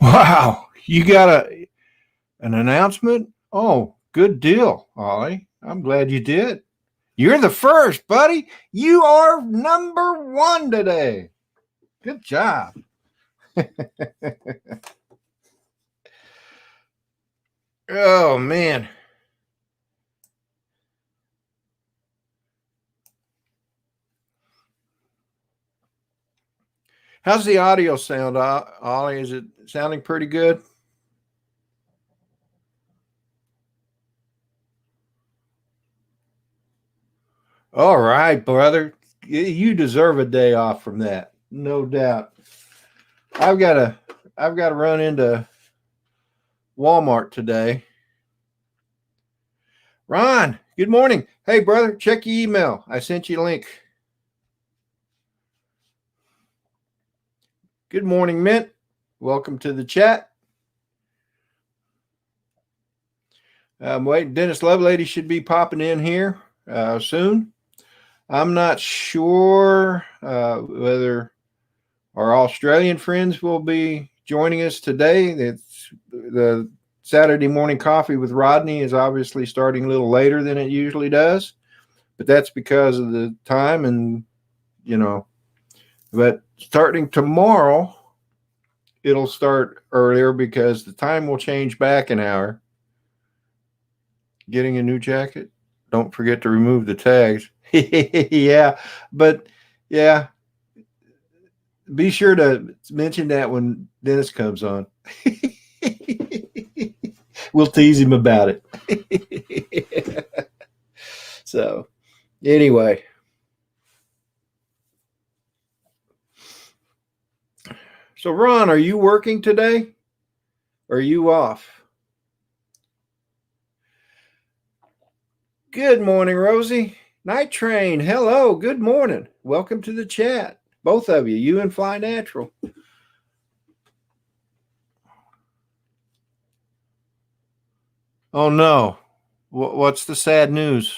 Wow, you got an announcement? Oh, good deal, Ollie. I'm glad you did. You're the first, buddy. You are number one today. Good job. Oh, man. How's the audio sound, Ollie? Is it sounding pretty good? All right, brother. You deserve a day off from that, no doubt. I've got to run into Walmart today. Ron, good morning. Hey, brother, check your email. I sent you a link. Good morning, Mint. Welcome to the chat. Wait, Dennis Lovelady should be popping in here soon. I'm not sure whether our Australian friends will be joining us today. It's the Saturday morning coffee with Rodney is obviously starting a little later than it usually does, but that's because of the time and, but starting tomorrow, it'll start earlier because the time will change back an hour. Getting a new jacket. Don't forget to remove the tags. Yeah, but yeah, be sure to mention that when Dennis comes on. We'll tease him about it. So, anyway. So, Ron, are you working today? Or are you off? Good morning, Rosie. Night Train. Hello. Good morning. Welcome to the chat. Both of you, you and Fly Natural. Oh, no. What's the sad news,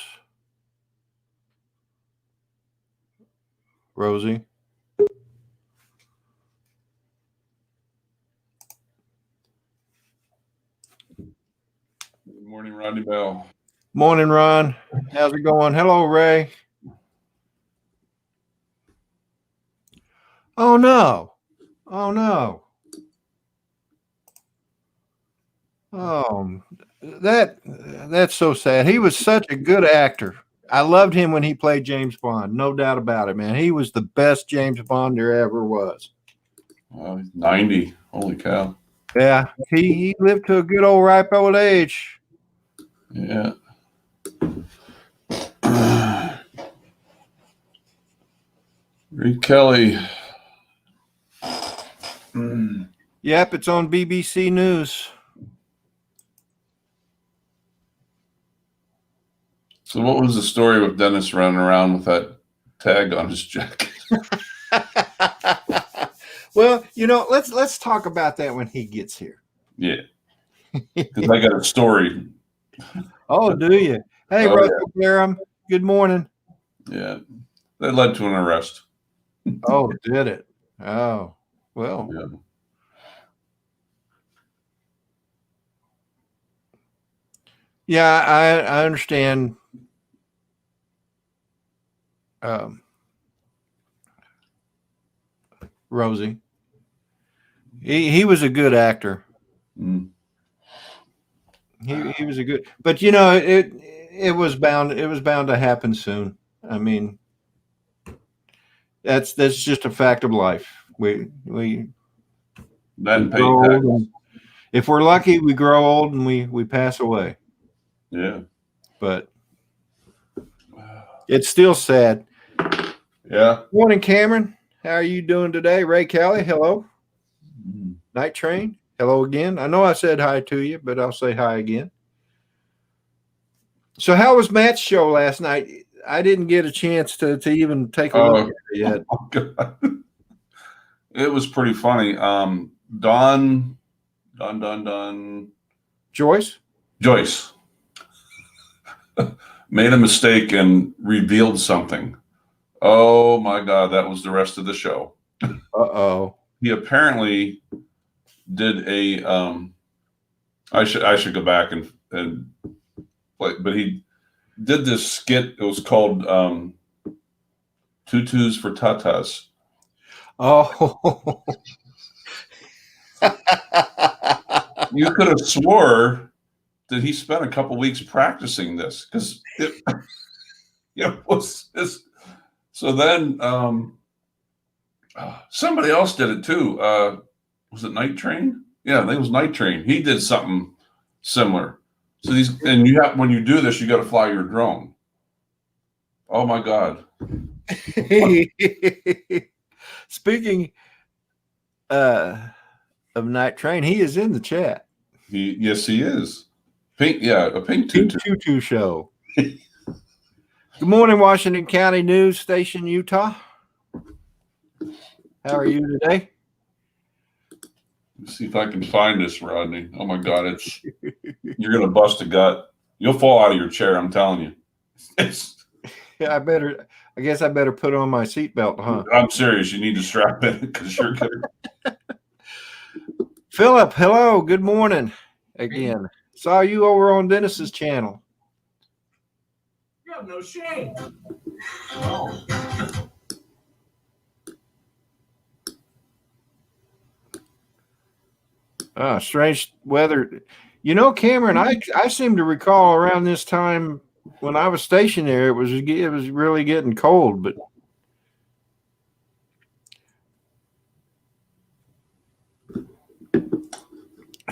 Rosie? Good morning, Rodney Bell. Morning, Ron. How's it going? Hello, Ray. Oh, no. Oh, no. Oh, that's so sad. He was such a good actor. I loved him when he played James Bond. No doubt about it, man. He was the best James Bond there ever was. 90. Holy cow. Yeah, he lived to a good old ripe old age. Yeah. Reed Kelly. Yep, it's on BBC News. So what was the story with Dennis running around with that tag on his jacket? Well, let's talk about that when he gets here. Yeah. Because I got a story. Oh, do you? Hey, Russell Barham. Good morning. Yeah. That led to an arrest. Oh, did it? Oh, well. Yeah. Yeah, I understand. Rosie. He was a good actor. He was a good, but you know it was bound to happen soon. I mean, that's just a fact of life. We That grow old, and if we're lucky, we grow old and we pass away. Yeah. But it's still sad. Yeah. Morning, Cameron. How are you doing today? Ray Kelly, hello. Night Train, hello again. I know I said hi to you, but I'll say hi again. So how was Matt's show last night? I didn't get a chance to even take a look at it yet. Oh God. It was pretty funny. Joyce made a mistake and revealed something. Oh my God, that was the rest of the show. Uh-oh. He apparently did a I should go back and play, but he did this skit. It was called Tutus for Tatas. Oh. You could have swore that he spent a couple weeks practicing this because it was this. So then somebody else did it too. Was it Night Train? Yeah, I think it was Night Train. He did something similar. So when you do this, you got to fly your drone. Oh my God. Speaking of Night Train, he is in the chat. Yes, he is. A pink tutu show. Good morning, Washington County News Station, Utah. How are you today? Let's see if I can find this, Rodney. Oh my God, you're gonna bust a gut. You'll fall out of your chair. I'm telling you. Yeah, I guess I better put on my seatbelt, huh? I'm serious. You need to strap in because you're good. Philip, hello. Good morning. Again, saw you over on Dennis's channel. You have no shame. Strange weather. You know, Cameron, I seem to recall around this time when I was stationed there, it was really getting cold, but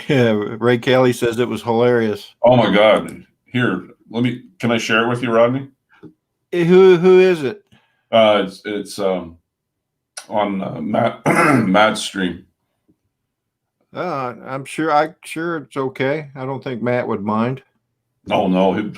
yeah, Ray Kelly says it was hilarious. Oh my God. Here, can I share it with you, Rodney? Who is it? It's on Matt's stream. I'm sure it's okay. I don't think Matt would mind. Oh no.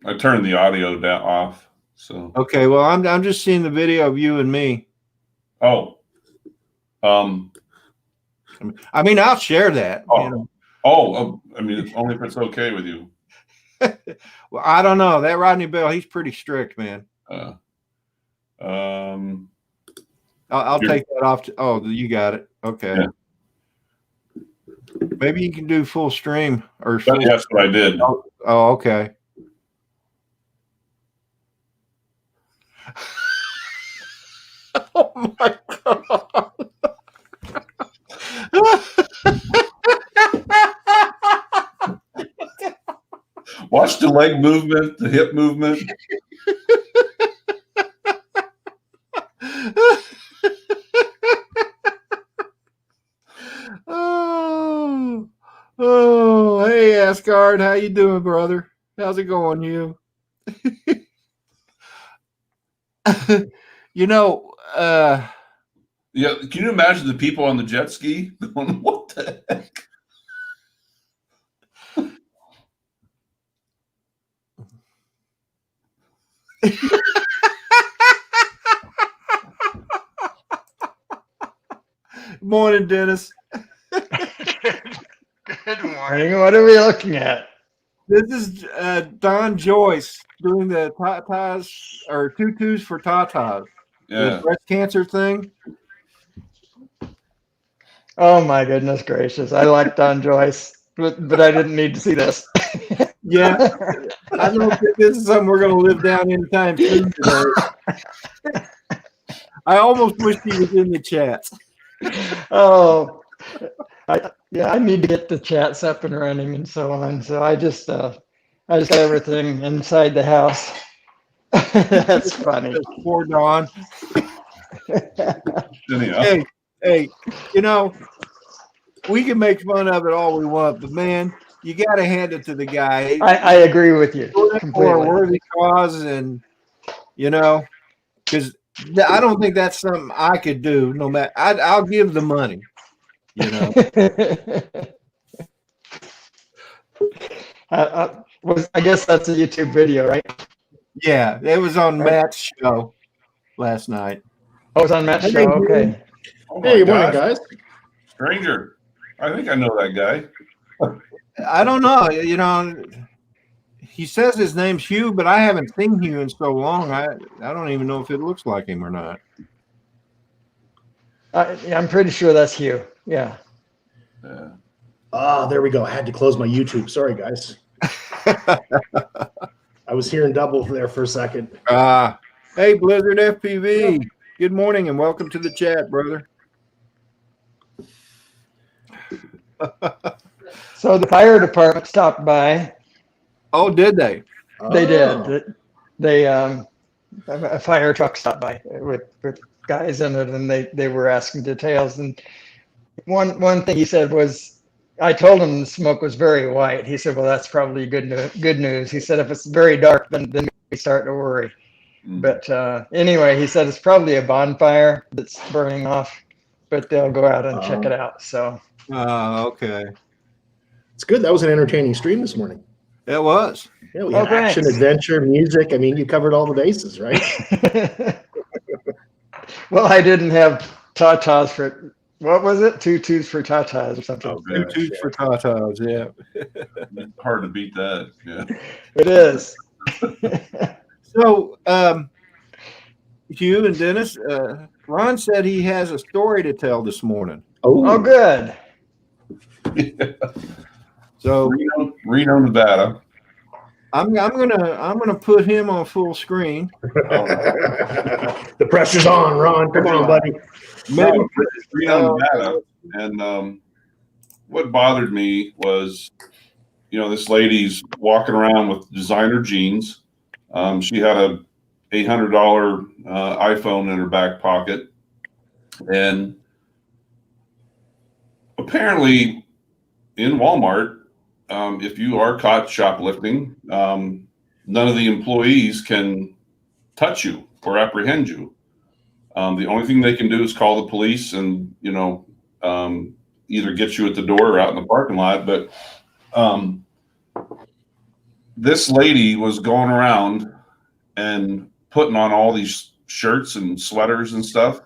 I turned the audio off. So okay, well I'm just seeing the video of you and me. Oh. I mean, I'll share that. Oh. You know. I mean, only if it's okay with you. Well, I don't know. That Rodney Bell, he's pretty strict, man. I'll take that off. You got it. Okay. Yeah. Maybe you can do full stream or. That's what I did. Oh, okay. Oh my God. Watch the leg movement, the hip movement. Oh, hey, Asgard, how you doing, brother? How's it going, you? You know, yeah, can you imagine the people on the jet ski going, what the heck? Morning, Dennis. Good morning. What are we looking at? This is Don Joyce doing the tatas or tutus for tatas. Yeah. The breast cancer thing. Oh my goodness gracious! I like Don Joyce, but I didn't need to see this. Yeah, I don't think this is something we're going to live down anytime soon today. I almost wish he was in the chat. Oh, I need to get the chats up and running and so on. So I just got everything inside the house. That's funny. Poor Don. Anyhow, Hey, you know, we can make fun of it all we want, but man, you got to hand it to the guy. I agree with you For a completely. worthy cause, and because I don't think that's something I could do. No matter, I'll give the money. I guess that's a YouTube video, right? Yeah, it was on Matt's show last night. Oh, it was on Matt's show. Okay. oh my Hey, morning, gosh, guys. stranger. I think I know that guy. I don't know. He says his name's Hugh, but I haven't seen Hugh in so long. I don't even know if it looks like him or not. I'm pretty sure that's Hugh. Yeah. Yeah. There we go. I had to close my YouTube. Sorry, guys. I was hearing double there for a second. Hey, Blizzard FPV. Good morning and welcome to the chat, brother. So the fire department stopped by. Oh, did they? They Oh. did. They a fire truck stopped by with guys in it, and they were asking details. And one thing he said was, I told him the smoke was very white. He said, "Well, that's probably good news." He said, "If it's very dark, then we start to worry." Mm. But anyway, he said it's probably a bonfire that's burning off, but they'll go out and check it out. So. Okay. It's good. That was an entertaining stream this morning. It was. Yeah, we had action, thanks. adventure, music. I mean, you covered all the bases, right? Well, I didn't have tatas for, what was it? Tutus for tatas or something. Oh, Two man. tubes for tatas, yeah. Hard to beat that. Yeah. It is. So, Hugh and Dennis, Ron said he has a story to tell this morning. Oh, good. So Reno, Nevada. I'm gonna put him on full screen. The pressure's on, Ron. Come on, buddy. Maybe Reno, Nevada. And what bothered me was, this lady's walking around with designer jeans. She had a $800 iPhone in her back pocket. And apparently in Walmart, if you are caught shoplifting, none of the employees can touch you or apprehend you. The only thing they can do is call the police and, either get you at the door or out in the parking lot. But this lady was going around and putting on all these shirts and sweaters and stuff.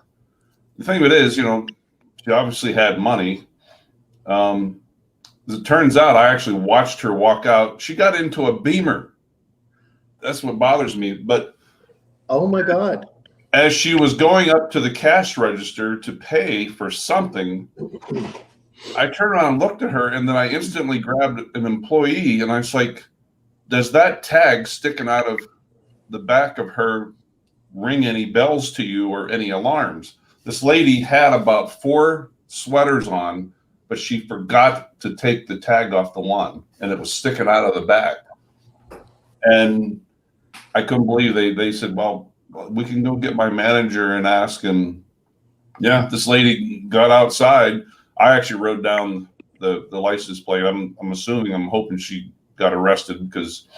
The thing of it is, she obviously had money. As it turns out, I actually watched her walk out. She got into a Beamer. That's what bothers me. But Oh my God. as she was going up to the cash register to pay for something, I turned around and looked at her, and then I instantly grabbed an employee, and I was like, does that tag sticking out of the back of her ring any bells to you or any alarms? This lady had about 4 sweaters on, but she forgot to take the tag off the one, and it was sticking out of the back. And I couldn't believe they said, well, we can go get my manager and ask. And yeah, this lady got outside. I actually wrote down the license plate. I'm hoping she got arrested because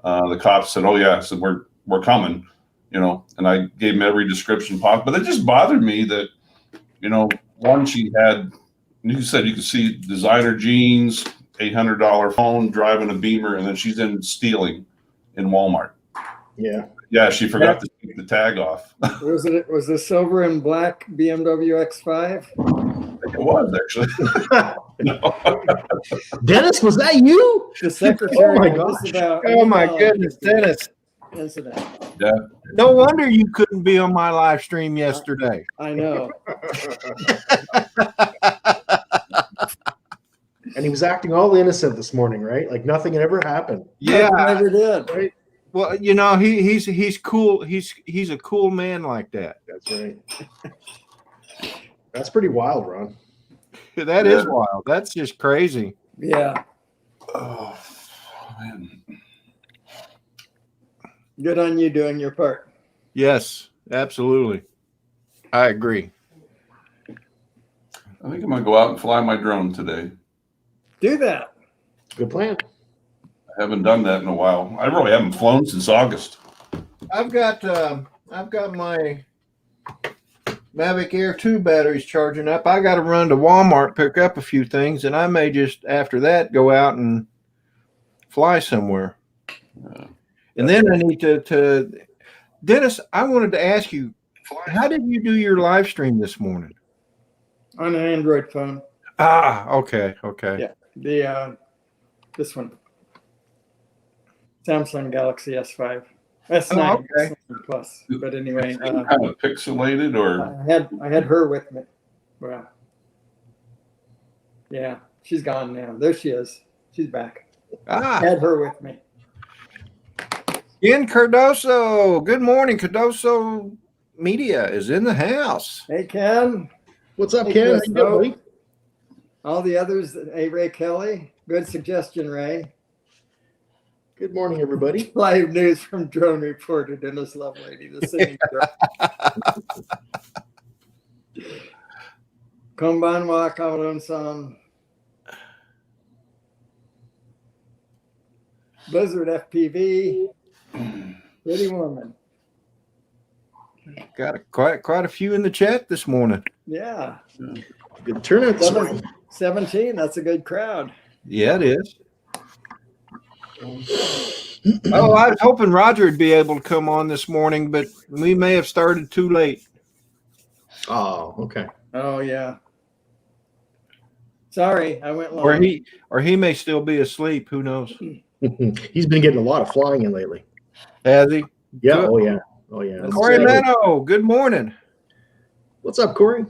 the cops said, oh yeah, so we're coming, and I gave them every description possible. But it just bothered me that, one, she had, you said you could see designer jeans, $800 phone, driving a Beamer, and then she's in stealing in Walmart. Yeah. Yeah, she forgot to take the tag off. Was the silver and black BMW X5? I think it was actually. No. Dennis, was that you? The secretary. Oh my of gosh. Disavow Oh my email goodness, Dennis. Incident. Yeah. No wonder you couldn't be on my live stream yesterday. I know. And he was acting all innocent this morning, right? Like nothing had ever happened. Yeah. Never did. Right? Well, you know, he's cool. He's a cool man like that. That's right. That's pretty wild, Ron. That is wild. That's just crazy. Yeah. Oh, man. Good on you doing your part. Yes, absolutely. I agree. I think I'm going to go out and fly my drone today. Do that. Good plan. I haven't done that in a while. I really haven't flown since August. I've got my Mavic Air 2 batteries charging up. I got to run to Walmart, pick up a few things, and I may just after that go out and fly somewhere. And then I need to Dennis, I wanted to ask you, how did you do your live stream this morning? On an Android phone. Ah, okay. Yeah. The this one. Samsung Galaxy S5. S9 okay. Plus. But anyway, Kind of pixelated, or I had her with me. Well, yeah, she's gone now. There she is. She's back. I had her with me. Ken Cardoso. Good morning. Cardoso Media is in the house. Hey, Ken. What's up, Hey, Ken? How Chris, you doing, buddy? All the others. Hey, Ray Kelly. Good suggestion, Ray. Good morning, everybody. Live news from drone reporter Dennis Lovelady, the singing drone. Konbanwa, Kamaron-san. Blizzard FPV. Pretty woman. Got quite a few in the chat this morning. Yeah. Good turnout this morning. 17. That's a good crowd. Yeah, it is. Oh, I was hoping Roger would be able to come on this morning, but we may have started too late. Oh, okay. Oh, yeah. Sorry, I went long. Or he may still be asleep. Who knows? He's been getting a lot of flying in lately. Has he? Yeah. Good. Oh, yeah. Oh, yeah. That's Corey right. Mano, good morning. What's up, Corey?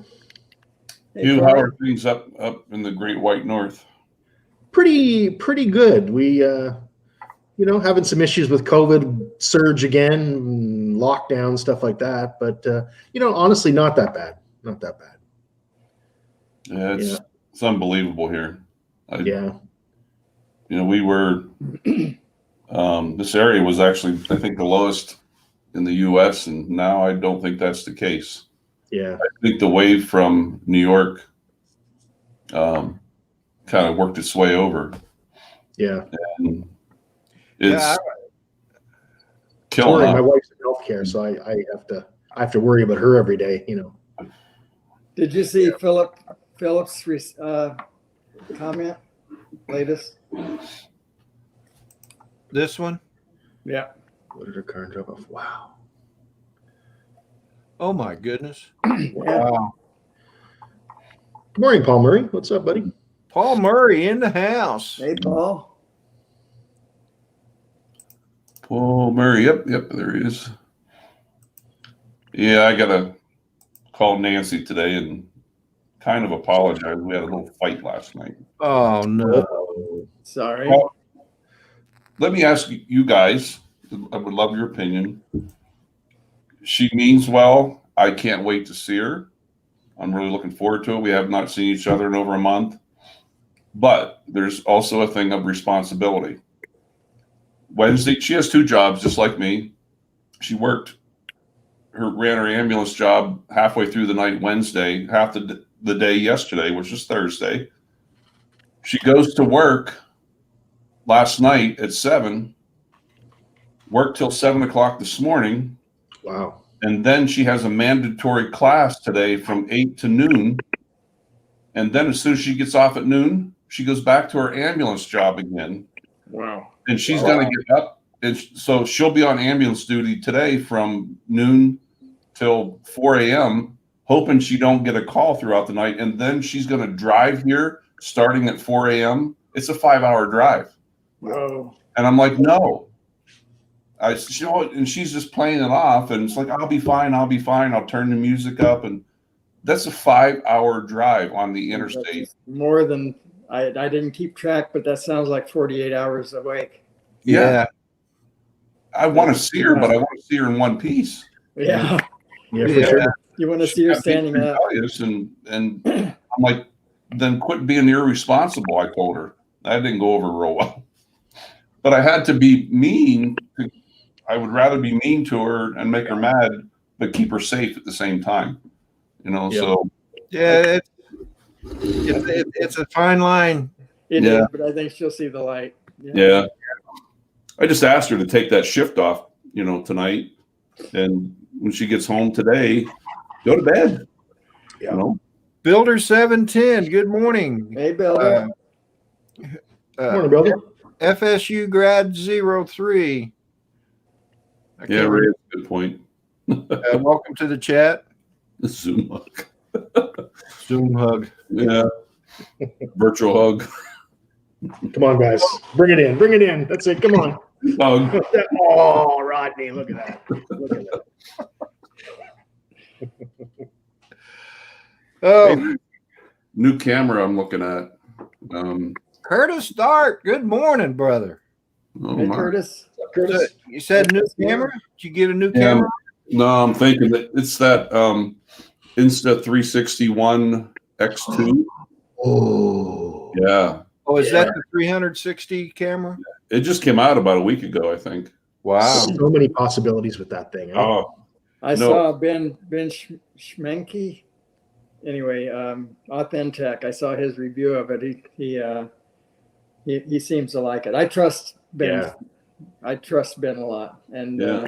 Hey, how Corey. are things up in the Great White North? Pretty good. We, having some issues with COVID surge again, lockdown, stuff like that. But, honestly, not that bad. Not that bad. Yeah, it's unbelievable here. Yeah. We were this area was actually, I think, the lowest in the U.S., and now I don't think that's the case. Yeah. I think the wave from New York kind of worked its way over. Yeah. And it's Corey, killing my us. wife's in healthcare, so I have to worry about her every day, Did you see Philip's comment? Latest? This one? Yeah. What did her car drop off? Wow. Oh my goodness. Yeah. Wow. Good morning, Paul Murray. What's up, buddy? Paul Murray in the house. Hey, Paul. Paul Murray. Yep, there he is. Yeah, I gotta call Nancy today and kind of apologize. We had a little fight last night. Oh no. Sorry. Well, let me ask you guys. I would love your opinion. She means well. I can't wait to see her. I'm really looking forward to it. We have not seen each other in over a month. But there's also a thing of responsibility. Wednesday, she has two jobs just like me. She ran her ambulance job halfway through the night Wednesday, half the day yesterday, which is Thursday. She goes to work last night at 7, worked till 7 o'clock this morning. Wow. And then she has a mandatory class today from 8 to noon. And then as soon as she gets off at noon, she goes back to her ambulance job again. Wow. And she's going to get up. And so she'll be on ambulance duty today from noon till 4 a.m., hoping she don't get a call throughout the night. And then she's going to drive here starting at 4 a.m. It's a 5-hour drive. Whoa. And I'm like, no. And she's just playing it off. And it's like, I'll be fine. I'll turn the music up. And that's a 5-hour drive on the interstate. More than I didn't keep track, but that sounds like 48 hours awake. Yeah. I want to see her, but I want to see her in one piece. Yeah. Yeah, for sure. You want to see her standing up. And I'm like, then quit being irresponsible, I told her. That didn't go over real well. But I had to be mean. I would rather be mean to her and make her mad, but keep her safe at the same time. You know, Yeah. so. Yeah, it's a fine line. It Yeah. is, but I think she'll see the light. Yeah. I just asked her to take that shift off, you know, tonight. And when she gets home today, go to bed. Yeah. You know? Builder 710, good morning. Hey, Bill. Morning, Builder. FSU grad 03. Yeah, Ray, that's a good point. Welcome to the chat. Zoom hug. Zoom hug. Yeah. Virtual hug. Come on, guys. Bring it in. Bring it in. That's it. Come on. Hug. Oh, Rodney, look at that. Look at that. Oh, New camera I'm looking at. Curtis Dart, good morning, brother. Oh Hey, my. Curtis. You said new camera? Did you get a new Yeah. camera? No, I'm thinking that it's that Insta 361 X2. Oh. Yeah. Oh, is that the 360 camera? It just came out about a week ago, I think. Wow. So many possibilities with that thing. Eh? Oh, I No. saw Ben Schmenke. Anyway, Authentic. I saw his review of it. He seems to like it. I trust Ben. Yeah. I trust Ben a lot, and Yeah.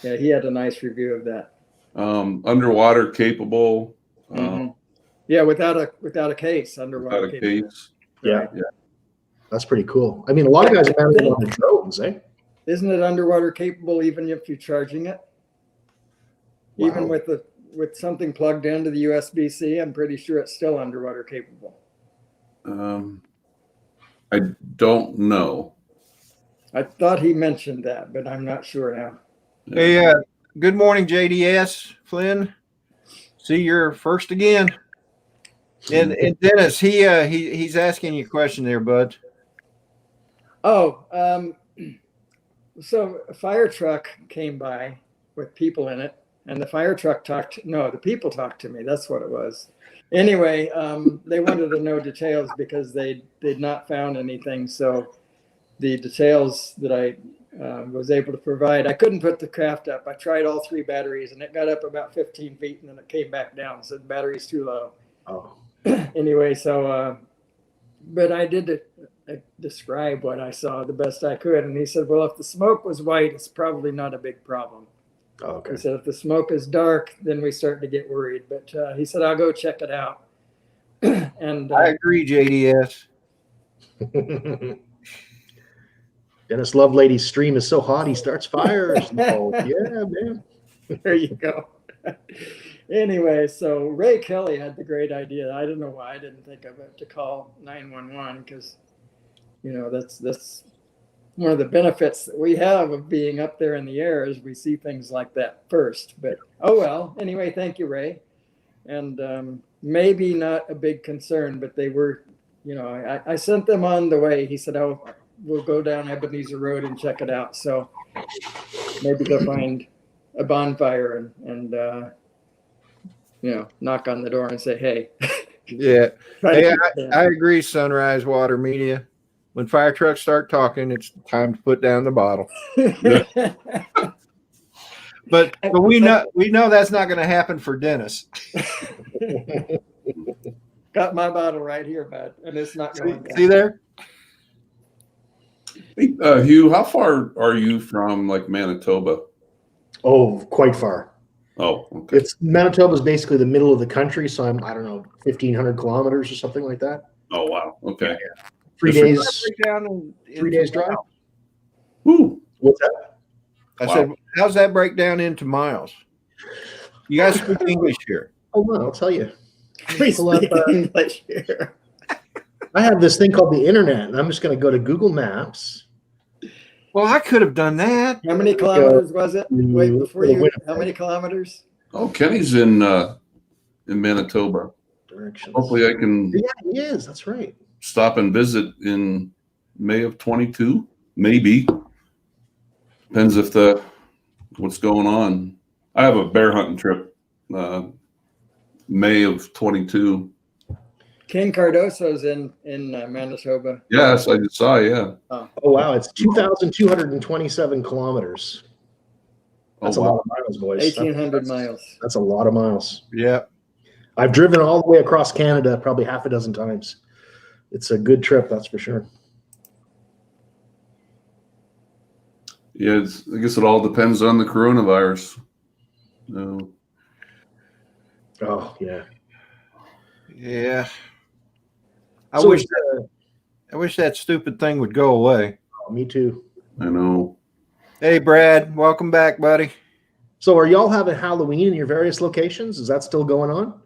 he had a nice review of that. underwater capable. Mhm. Yeah, without a case, underwater Without a capable. case. Yeah. Yeah. That's pretty cool. I mean, a lot of guys are mounting it on the drones, eh? Isn't it underwater capable even if you're charging it? Even Wow. with something plugged into the USB-C, I'm pretty sure it's still underwater capable. I don't know. I thought he mentioned that, but I'm not sure now. Hey, good morning, JDS Flynn. See, you're first again. And Dennis, he's asking you a question there, bud. Oh, so a fire truck came by with people in it, and the fire truck the people talked to me. That's what it was. Anyway, they wanted to know details because they'd not found anything. So the details that I was able to provide, I couldn't put the craft up. I tried all 3 batteries, and it got up about 15 feet, and then it came back down. So the battery's too low. Oh. Anyway, so, but I did describe what I saw the best I could. And he said, well, if the smoke was white, it's probably not a big problem. Oh, okay. He said, if the smoke is dark, then we start to get worried. But he said, I'll go check it out. And I agree, JDS. Dennis Lovelady's stream is so hot he starts fires. Oh, yeah, man. there you go. Anyway, so Ray Kelly had the great idea. I don't know why I didn't think of it, to call 911, because, that's one of the benefits that we have of being up there in the air is we see things like that first. But, oh well. Anyway, thank you, Ray. And maybe not a big concern, but they were, I sent them on the way. He said, oh, we'll go down Ebenezer Road and check it out. So maybe they'll find a bonfire and knock on the door and say, hey. Yeah. Hey, I agree, Sunrise Water Media. When fire trucks start talking, it's time to put down the bottle. But we know that's not going to happen for Dennis. Got my bottle right here, bud, and it's not going down. See there? Hey, Hugh, how far are you from like Manitoba? Oh, quite far. Oh, okay. Manitoba's basically the middle of the country, so I'm, I don't know, 1,500 kilometers or something like that. Oh, wow. Okay. 3 days. 3 days drive. Woo. What's that? I said, how's that break down into miles? You guys speak English here. Oh, well, I'll tell you. Please Pull up, speak English here. I have this thing called the internet, and I'm just going to go to Google Maps. Well, I could have done that. How many kilometers was it? Wait, before you, Winnipeg. how many kilometers? Oh, Kenny's in Manitoba. Directions. Hopefully I can. Yeah, he is. That's right. stop and visit in May of 22, maybe. Depends if what's going on. I have a bear hunting trip, May of 22. Ken Cardoso's in Manitoba. Yes, I just saw. Yeah. Oh wow, it's 2,227 kilometers. That's Oh, a wow. lot of miles, boys. 1,800 miles. That's a lot of miles. Yeah. I've driven all the way across Canada probably half a dozen times. It's a good trip, that's for sure. Yeah, I guess it all depends on the coronavirus. Oh yeah. Yeah. I So wish it's, I wish that stupid thing would go away. me too. I know. Hey, Brad, welcome back, buddy. So are y'all having Halloween in your various locations? Is that still going on?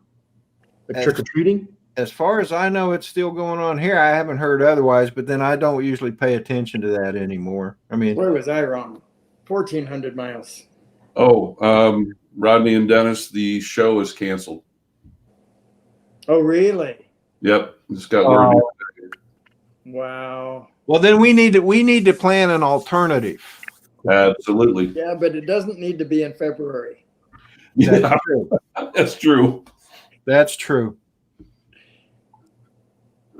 Like trick or treating? As far as I know, it's still going on here. I haven't heard otherwise, but then I don't usually pay attention to that anymore. I mean, Where was I wrong? 1,400 miles. Oh, Rodney and Dennis, the show is canceled. Oh, really? Yep, just got word. Wow. well, then we need to plan an alternative. Absolutely. Yeah, but it doesn't need to be in February. Yeah, That's true. that's true. That's true.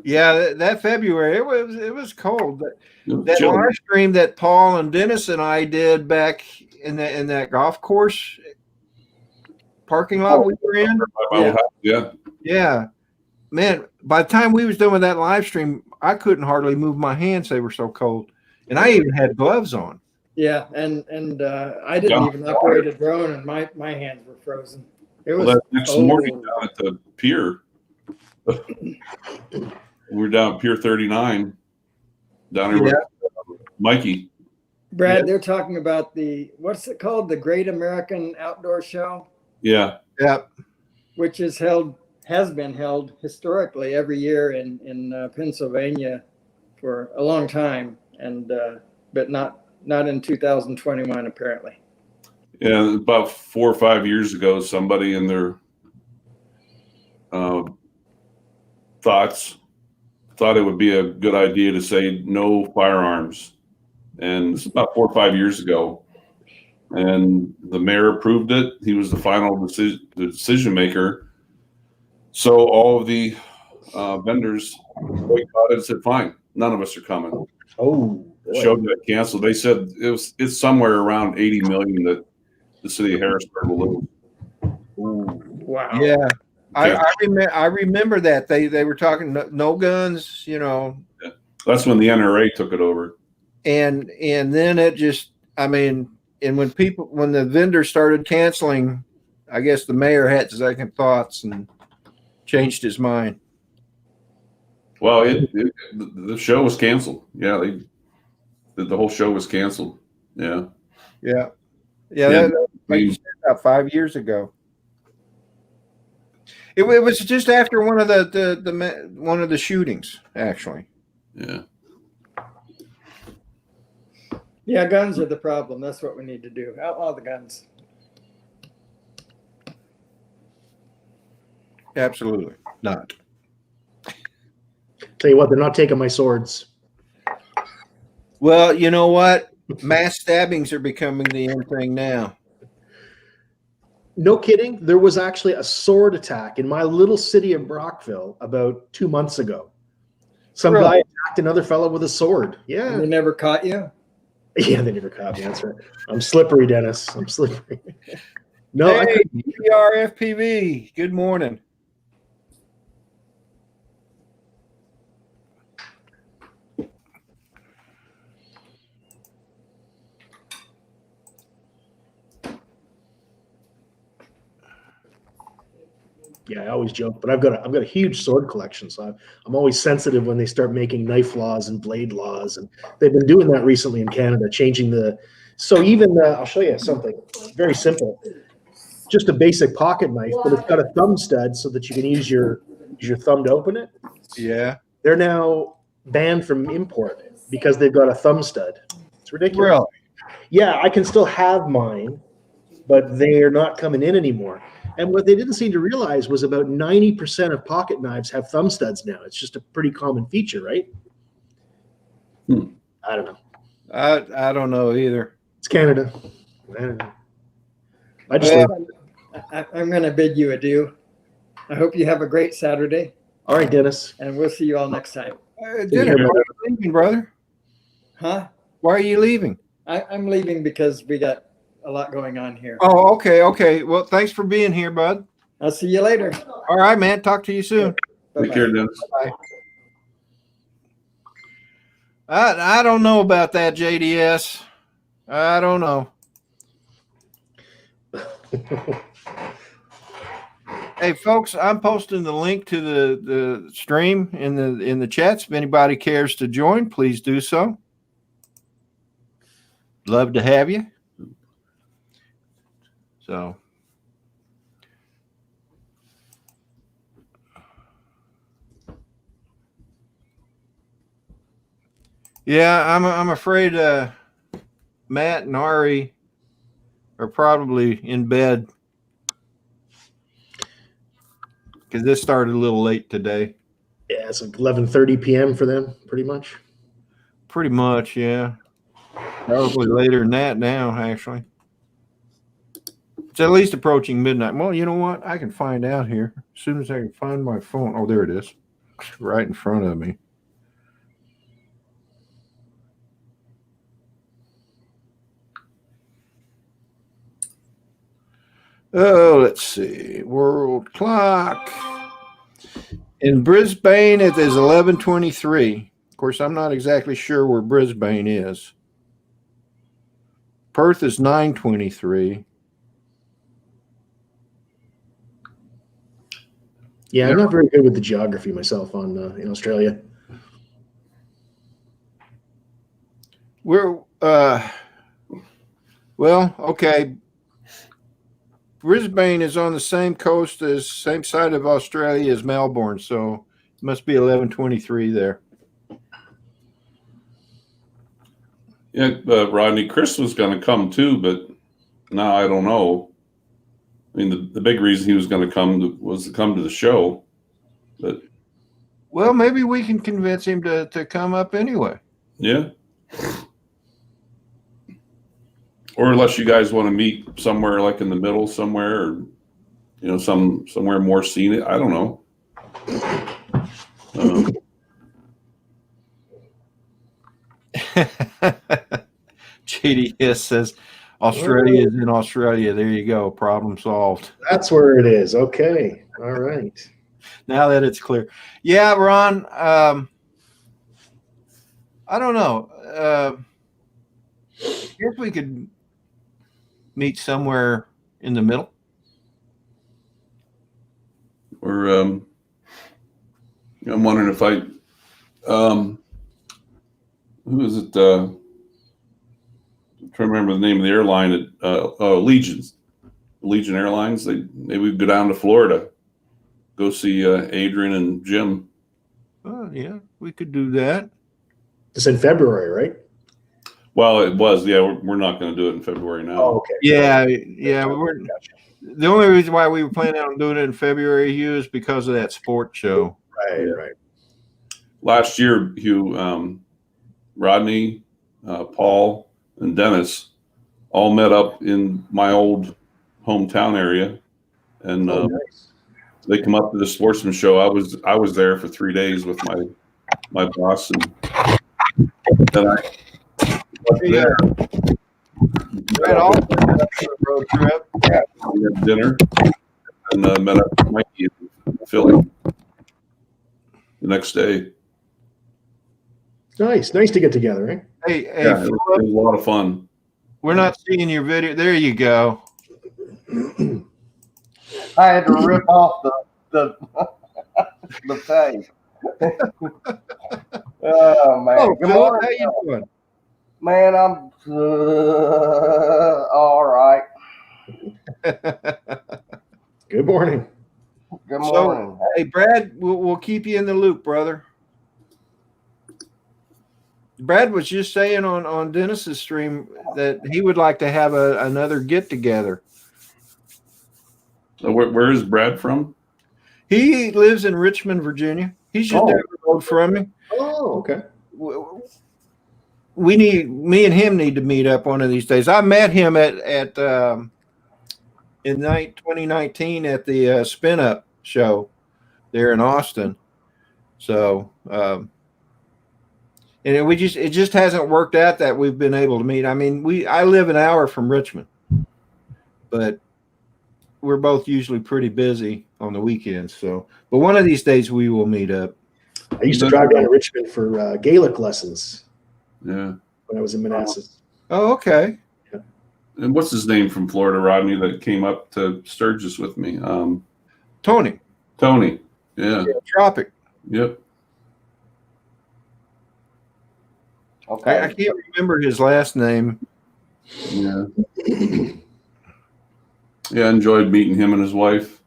Yeah, that February it was cold. That Chilling. live stream that Paul and Dennis and I did back in that golf course parking lot we were in. Yeah. Yeah, man. By the time we was done with that live stream, I couldn't hardly move my hands; they were so cold, and I even had gloves on. Yeah, and I didn't even operate a drone, and my hands were frozen. It was Well, that next morning down at the pier, we were down at Pier 39, down here with Mikey. Brad, they're talking about what's it called? The Great American Outdoor Show, Yeah. Yeah, which has been held historically every year in Pennsylvania for a long time, and but not in 2021 apparently. Yeah, about 4 or 5 years ago, somebody in their thought it would be a good idea to say no firearms. And it's about 4 or 5 years ago. And the mayor approved it. He was the final decision maker. So all of the vendors boycotted and said, fine, none of us are coming. Oh, The show got canceled. They said it's somewhere around 80 million that the city of Harrisburg will lose. Wow. yeah. I remember that they were talking no guns, That's when the NRA took it over. and then it just, I mean, and when the vendors started canceling, I guess the mayor had second thoughts and changed his mind. Well, the show was canceled. Yeah, the whole show was canceled. Yeah. Yeah. Yeah, Like you said, about 5 years ago. It was just after one of the shootings, actually. Yeah. Yeah, guns are the problem. That's what we need to do. Outlaw the guns. Absolutely not. tell you what, they're not taking my swords. Well, you know what? Mass stabbings are becoming the end thing now. No kidding. There was actually a sword attack in my little city of Brockville about 2 months ago. Some Really? guy attacked another fellow with a sword. Yeah. They never caught you? Yeah, they never caught me. That's right. I'm slippery, Dennis. I'm slippery. No, I Hey, couldn't. PRFPV. Good morning. Yeah, I always joke, but I've got a huge sword collection, so I'm always sensitive when they start making knife laws and blade laws, and they've been doing that recently in Canada, changing the. So even I'll show you something very simple, just a basic pocket knife, but it's got a thumb stud so that you can use your thumb to open it. Yeah. They're now banned from import because they've got a thumb stud. It's ridiculous. Really? Yeah, I can still have mine, but they're not coming in anymore. And what they didn't seem to realize was about 90% of pocket knives have thumb studs now. It's just a pretty common feature, right? I don't know. I don't know either. It's Canada. I don't know. I just I'm going to bid you adieu. I hope you have a great Saturday, all right, Dennis. and we'll see you all next time. Dennis, why are you leaving, brother? Huh? Why are you leaving? I'm leaving because we got a lot going on here. Oh, okay. Well, thanks for being here, bud. I'll see you later. All right, man. Talk to you soon. Bye-bye. Take care, Dennis. I don't know about that, JDS. I don't know. Hey, folks, I'm posting the link to the stream in the chats. If anybody cares to join, please do so. Love to have you. So. Yeah, I'm afraid Matt and Ari are probably in bed because this started a little late today. Yeah, it's like 11:30 p.m. for them, pretty much. Pretty much, yeah. Probably later than that now, actually. It's at least approaching midnight. Well, you know what? I can find out here as soon as I can find my phone. Oh, there it is. It's right in front of me. Oh, let's see. World clock. In Brisbane, it is 11:23. Of course, I'm not exactly sure where Brisbane is. Perth is 9:23. Yeah, I'm not very good with the geography myself on in Australia. We're well, okay. Brisbane is on the same coast same side of Australia as Melbourne, so it must be 11:23 there. Yeah, Rodney, Chris was going to come too, but now I don't know. I mean, the big reason he was going to come was to come to the show, but Well, maybe we can convince him to come up anyway. yeah. Or unless you guys want to meet somewhere like in the middle somewhere, or somewhere more scenic. I don't know. GDS says Australia is in Australia. There you go. Problem solved. That's where it is. Okay. All right. Now that it's clear. Yeah, Ron. I don't know. I guess we could meet somewhere in the middle. Or I'm wondering if who is it? I'm trying to remember the name of the airline at Legion Airlines. Maybe we'd go down to Florida, go see Adrian and Jim. Oh, yeah, we could do that. It's in February, right? Well, it was. Yeah, we're not going to do it in February now. Oh, okay. Yeah. The only reason why we were planning on doing it in February, Hugh, is because of that sports show. Right. Last year, Hugh, Rodney, Paul, and Dennis all met up in my old hometown area, and Nice. they come up to the sportsman show. I was there for 3 days with my boss, and then I was there. Right off the road trip. We had dinner and met up with Mikey in Philly the next day. Nice to get together, right? Hey, Yeah, it was a lot of fun. we're not seeing your video. There you go. I had to rip off the tape. Oh man! Oh, Good Philip, morning, how you doing? man. I'm all right. Good morning. Good So, morning. hey, Brad, we'll keep you in the loop, brother. Brad was just saying on Dennis's stream that he would like to have another get together. So where is Brad from? He lives in Richmond, Virginia. He's just down the road from me. Oh, okay. Me and him need to meet up one of these days. I met him in 2019 at the Spin Up show there in Austin. So, and it just hasn't worked out that we've been able to meet. I mean, I live an hour from Richmond, but we're both usually pretty busy on the weekends. So, but one of these days we will meet up. I used to drive down to Richmond for Gaelic lessons. Yeah. When I was in Manassas. Oh, okay. And what's his name from Florida, Rodney, that came up to Sturgis with me? Tony. Tony. Yeah. Tropic. Yep. Okay. I can't remember his last name. Yeah. Yeah, I enjoyed meeting him and his wife.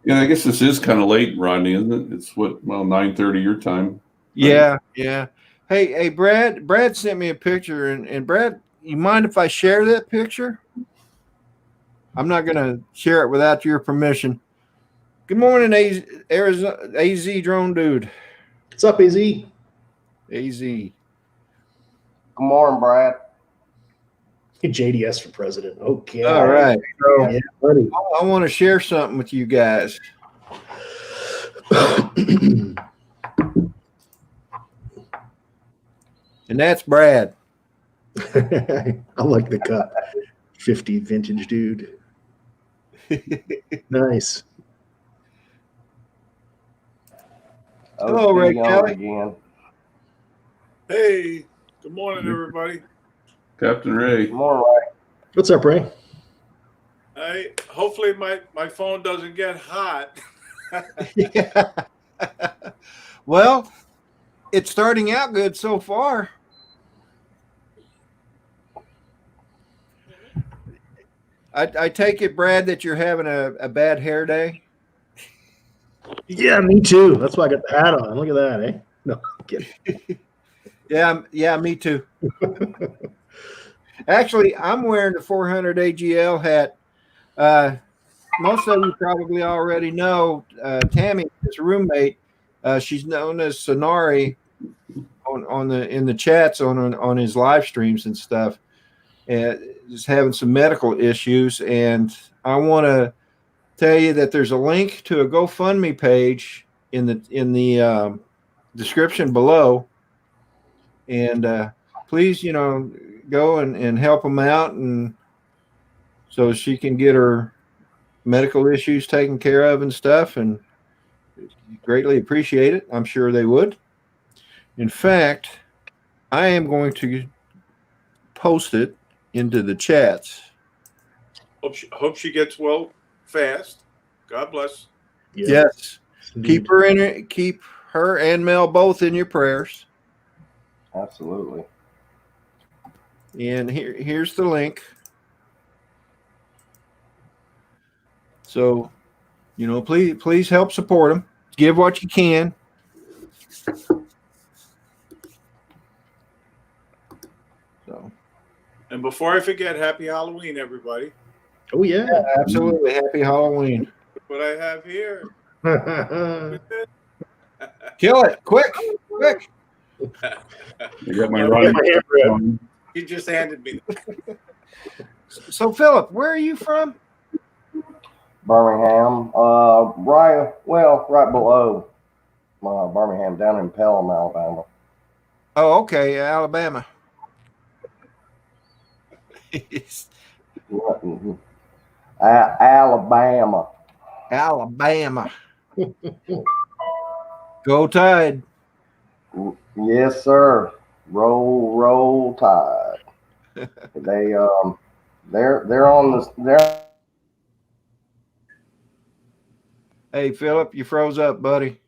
Yeah, I guess this is kind of late, Rodney, isn't it? It's 9:30 your time. Yeah, yeah. Hey, Brad. Brad sent me a picture, and Brad, you mind if I share that picture? I'm not gonna share it without your permission. Good morning, Arizona AZ Drone Dude. What's up, AZ? AZ. Good morning, Brad. JDS for president. Okay. All right. So Yeah, buddy. I want to share something with you guys. And that's Brad. I like the cup. 50 vintage dude. Nice. Hello, Ray Kelly. Again. Hey, good morning, everybody. Captain Ray. Good morning, Ray. What's up, Ray? Hopefully my phone doesn't get hot. Yeah. Well, it's starting out good so far. I take it, Brad, that you're having a bad hair day. Yeah, me too. That's why I got the hat on. Look at that, eh? No, I'm kidding. Yeah, me too. Actually, I'm wearing the 400 AGL hat. Most of you probably already know Tammy, his roommate. She's known as Sonari in the chats on his live streams and stuff. Is having some medical issues, and I want to tell you that there's a link to a GoFundMe page in the description below, and please, go and help them out, and so she can get her medical issues taken care of and stuff, and greatly appreciate it. I'm sure they would. In fact, I am going to post it into the chats. Hope she gets well fast. God bless. Yeah. Yes. Keep her and Mel both in your prayers. Absolutely. And here's the link. So, please help support them. Give what you can. So, And before I forget, happy Halloween, everybody. Oh, yeah. absolutely. Happy Halloween. What I have here. Kill it. Quick. I got my Rodney. He just handed me. So, Philip, where are you from? Birmingham. Right below Birmingham, down in Pelham, Alabama. Oh, okay. Alabama. Alabama. Alabama. Go Tide. Yes, sir. Roll Tide. They're on this. Hey, Philip, you froze up, buddy.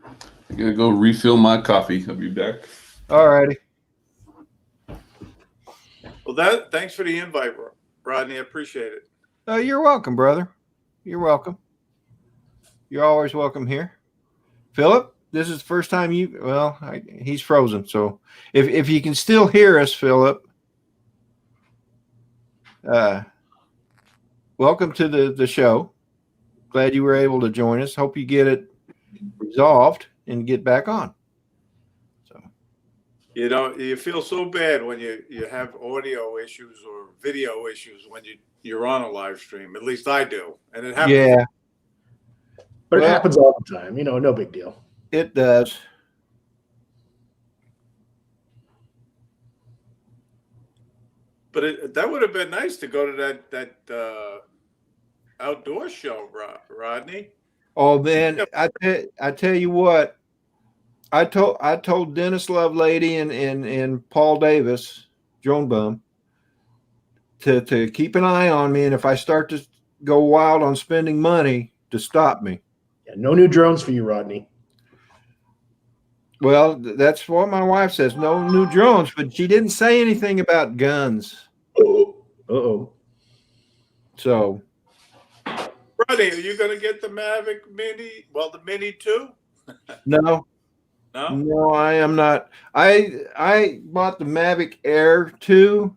I gotta go refill my coffee. I'll be back. All righty. Well, thanks for the invite, Rodney. I appreciate it. You're welcome, brother. You're welcome. You're always welcome here. Philip, this is the first time he's frozen. So if you can still hear us, Philip, welcome to the show. Glad you were able to join us. Hope you get it resolved and get back on. So, you feel so bad when you have audio issues or video issues when you're on a live stream. At least I do, and it happens. yeah, But Well- it happens all the time. No big deal. it does. But that would have been nice to go to that outdoor show, Rodney. Oh man, I tell you what, I told Dennis Lovelady and Paul Davis, Drone Bum, to keep an eye on me, and if I start to go wild on spending money, to stop me. Yeah, no new drones for you, Rodney. Well, that's what my wife says. No new drones, but she didn't say anything about guns. Uh-oh. So, Rodney, are you going to get the Mavic Mini? Well, the Mini too? no, No. I am not. I bought the Mavic Air 2.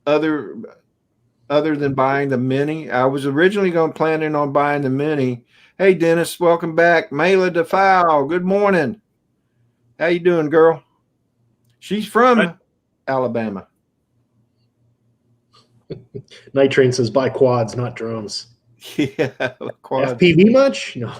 Other than buying the Mini, I was originally planning on buying the Mini. Hey, Dennis, welcome back. Mayla DeFowl, good morning. How you doing, girl? She's from Alabama. Night Train says buy quads, not drones. Yeah, quad. FPV much? No.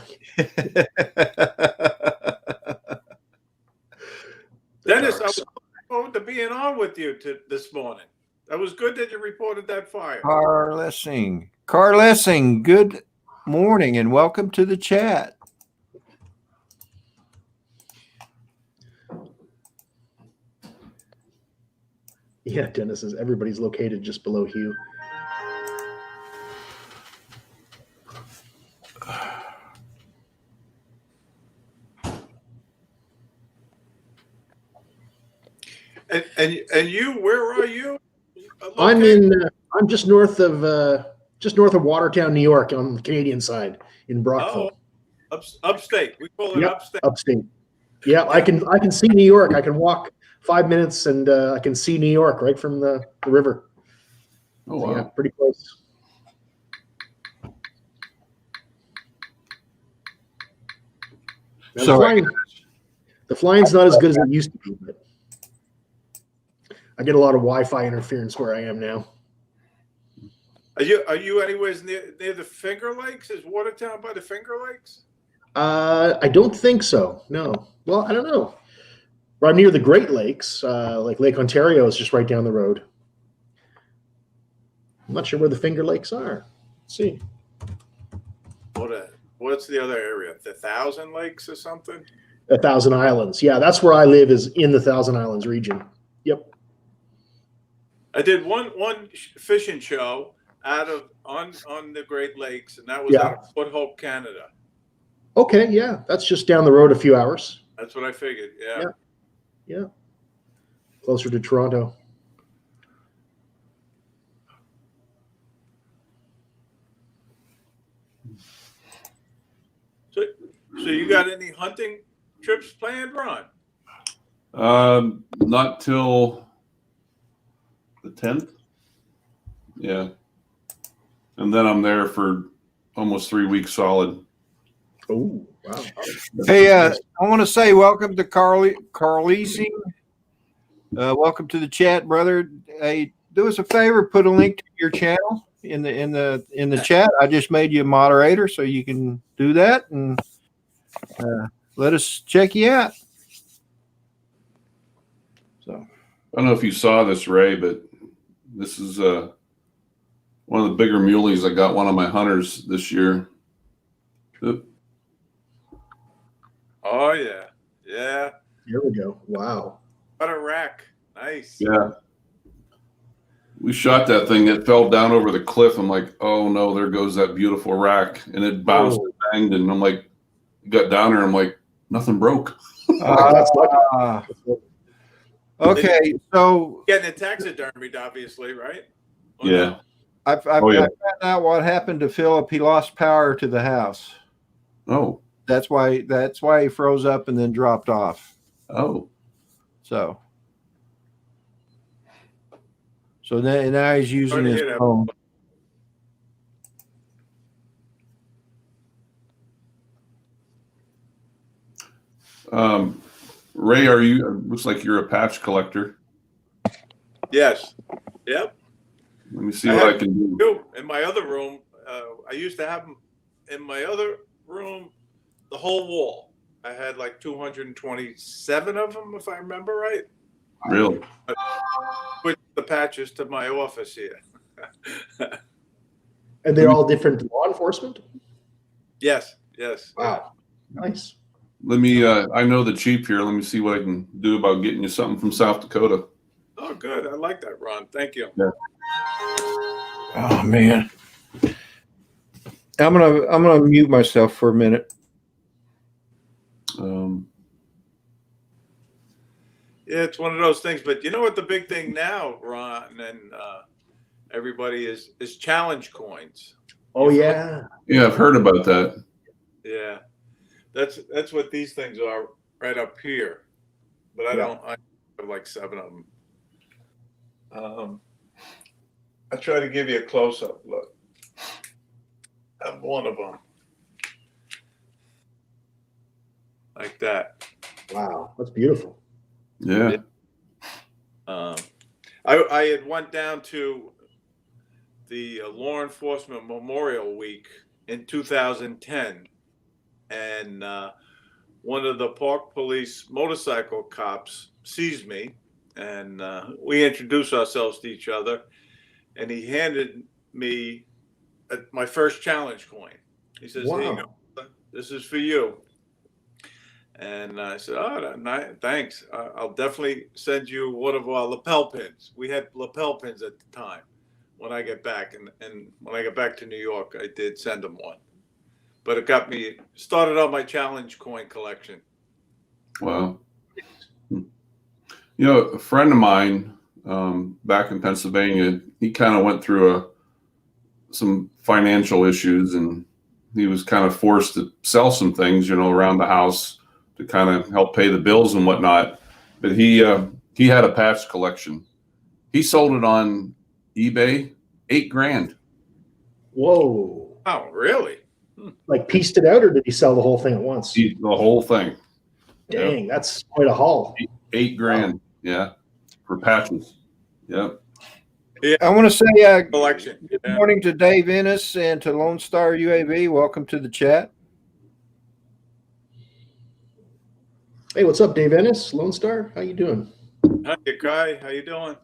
Dennis, I was looking forward to being on with you this morning. That was good that you reported that fire. Car Lessing, good morning and welcome to the chat. Yeah, Dennis says everybody's located just below Hugh. And you, where are you? I'm just north of Watertown, New York, on the Canadian side in Brockville. Upstate. We call it Yep, upstate. upstate. Yeah, I can see New York. I can walk 5 minutes and I can see New York right from the river. Oh, wow. Yeah, pretty close. Now, So the flying's not as good as it used to be, but I get a lot of Wi-Fi interference where I am now. Are you anyways near the Finger Lakes? Is Watertown by the Finger Lakes? I don't think so. No. Well, I don't know. I'm near the Great Lakes, like Lake Ontario is just right down the road. I'm not sure where the Finger Lakes are. Let's see. What's the other area? The Thousand Lakes or something? The Thousand Islands. Yeah, that's where I live, is in the Thousand Islands region. Yep. I did one fishing show on the Great Lakes, and that was out of Port Hope, Canada. Okay, yeah, that's just down the road a few hours. That's what I figured. Yeah. Yeah. Closer to Toronto. So you got any hunting trips planned, Ron? Not till the 10th. Yeah. And then I'm there for almost 3 weeks solid. Oh, wow. hey, I want to say welcome to Carleasing. Welcome to the chat, brother. Hey, do us a favor, put a link to your channel in the chat. I just made you a moderator, so you can do that and let us check you out. So I don't know if you saw this, Ray, but this is one of the bigger muleys. I got one of my hunters this year. Oop. Oh yeah, yeah. Here we go. Wow. What a rack! Nice. Yeah. We shot that thing. It fell down over the cliff. I'm like, oh no, there goes that beautiful rack. And it bounced and banged. And I'm like, got down there. I'm like, nothing broke. That's lucky. okay, so Getting it taxidermied, obviously, right? Yeah. I found out what happened to Philip. He lost power to the house. Oh. That's why he froze up and then dropped off. Oh, So now he's using Sorry to his hear that. phone. Ray, are you? Looks like you're a patch collector. Yes. Yep. Let me see what I can do. Two in my other room. I used to have them in my other room, the whole wall. I had like 227 of them, if I remember right. Really? With the patches to my office here. And they're all different law enforcement? Yes. Yes. Wow. Nice. Let me. I know the chief here. Let me see what I can do about getting you something from South Dakota. Oh, good. I like that, Ron. Thank you. Yeah. Oh man. I'm gonna mute myself for a minute. Yeah, it's one of those things. But you know what the big thing now, Ron, and everybody is challenge coins. Oh yeah. Yeah, I've heard about that. Yeah, that's what these things are right up here. But I have like 7 of them. I try to give you a close up look. I'm one of them, like that. Wow. That's beautiful. Yeah. I had went down to the Law Enforcement Memorial Week in 2010, and one of the Park Police motorcycle cops sees me, and we introduced ourselves to each other, and he handed me my first challenge coin. He says, Wow. "Here you go. This is for you." And I said, "Oh, thanks. I'll definitely send you one of our lapel pins. We had lapel pins at the time when I get back. And when I get back to New York, I did send them one. But it started on my challenge coin collection." Wow. You know, a friend of mine back in Pennsylvania, he kind of went through some financial issues, and he was kind of forced to sell some things, you know, around the house to kind of help pay the bills and whatnot. But he had a patch collection. He sold it on eBay, $8,000. Whoa. Oh, really? Like pieced it out, or did he sell the whole thing at once? The whole thing. Dang, that's quite a haul. $8,000. Yeah. For patches. Yeah. I want to say Collection. good Yeah. morning to Dave Ennis and to Lone Star UAV. Welcome to the chat. Hey, what's up, Dave Ennis, Lone Star? How you doing? Hi, Kai. How you doing?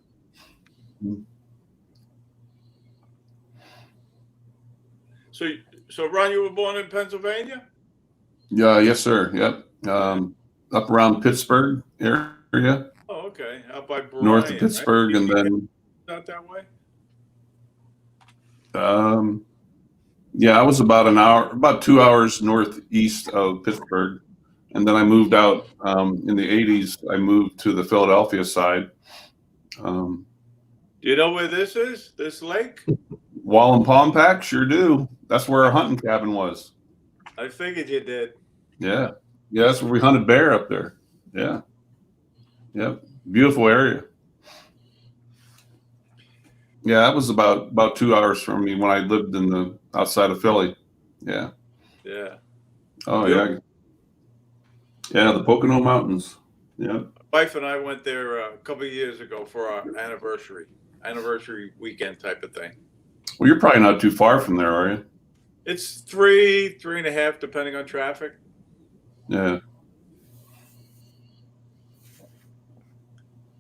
So Ron, you were born in Pennsylvania? Yeah. Yes, sir. Yep. Up around Pittsburgh area, Oh, okay. Out by Bryan, north of right? Pittsburgh, and then Out that way? yeah, I was about 2 hours northeast of Pittsburgh, and then I moved out in the '80s. I moved to the Philadelphia side. Do you know where this is? This lake? Wallenpaupack, sure do. That's where our hunting cabin was. I figured you did. Yeah, yeah, that's where we hunted bear up there. Yeah, yep, beautiful area. Yeah, that was about 2 hours from me when I lived in the outside of Philly. Yeah. Yeah. Oh yeah. Yeah, the Pocono Mountains. Yeah. My wife and I went there a couple of years ago for our anniversary weekend type of thing. Well, you're probably not too far from there, are you? It's 3.5, depending on traffic. Yeah.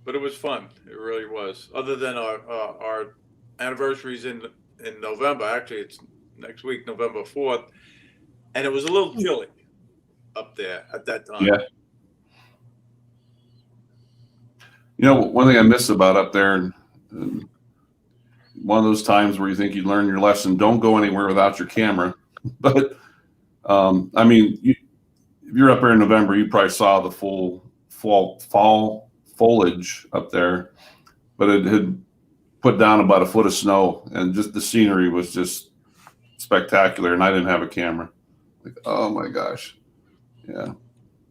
But it was fun. It really was. Other than our anniversaries in November. Actually, it's next week, November 4th, and it was a little chilly up there at that time. Yeah. You know, one thing I miss about up there, and one of those times where you think you learn your lesson, don't go anywhere without your camera. But I mean, if you're up there in November, you probably saw the full fall foliage up there, but it had put down about a foot of snow, and just the scenery was just spectacular. And I didn't have a camera. Like, oh my gosh. Yeah.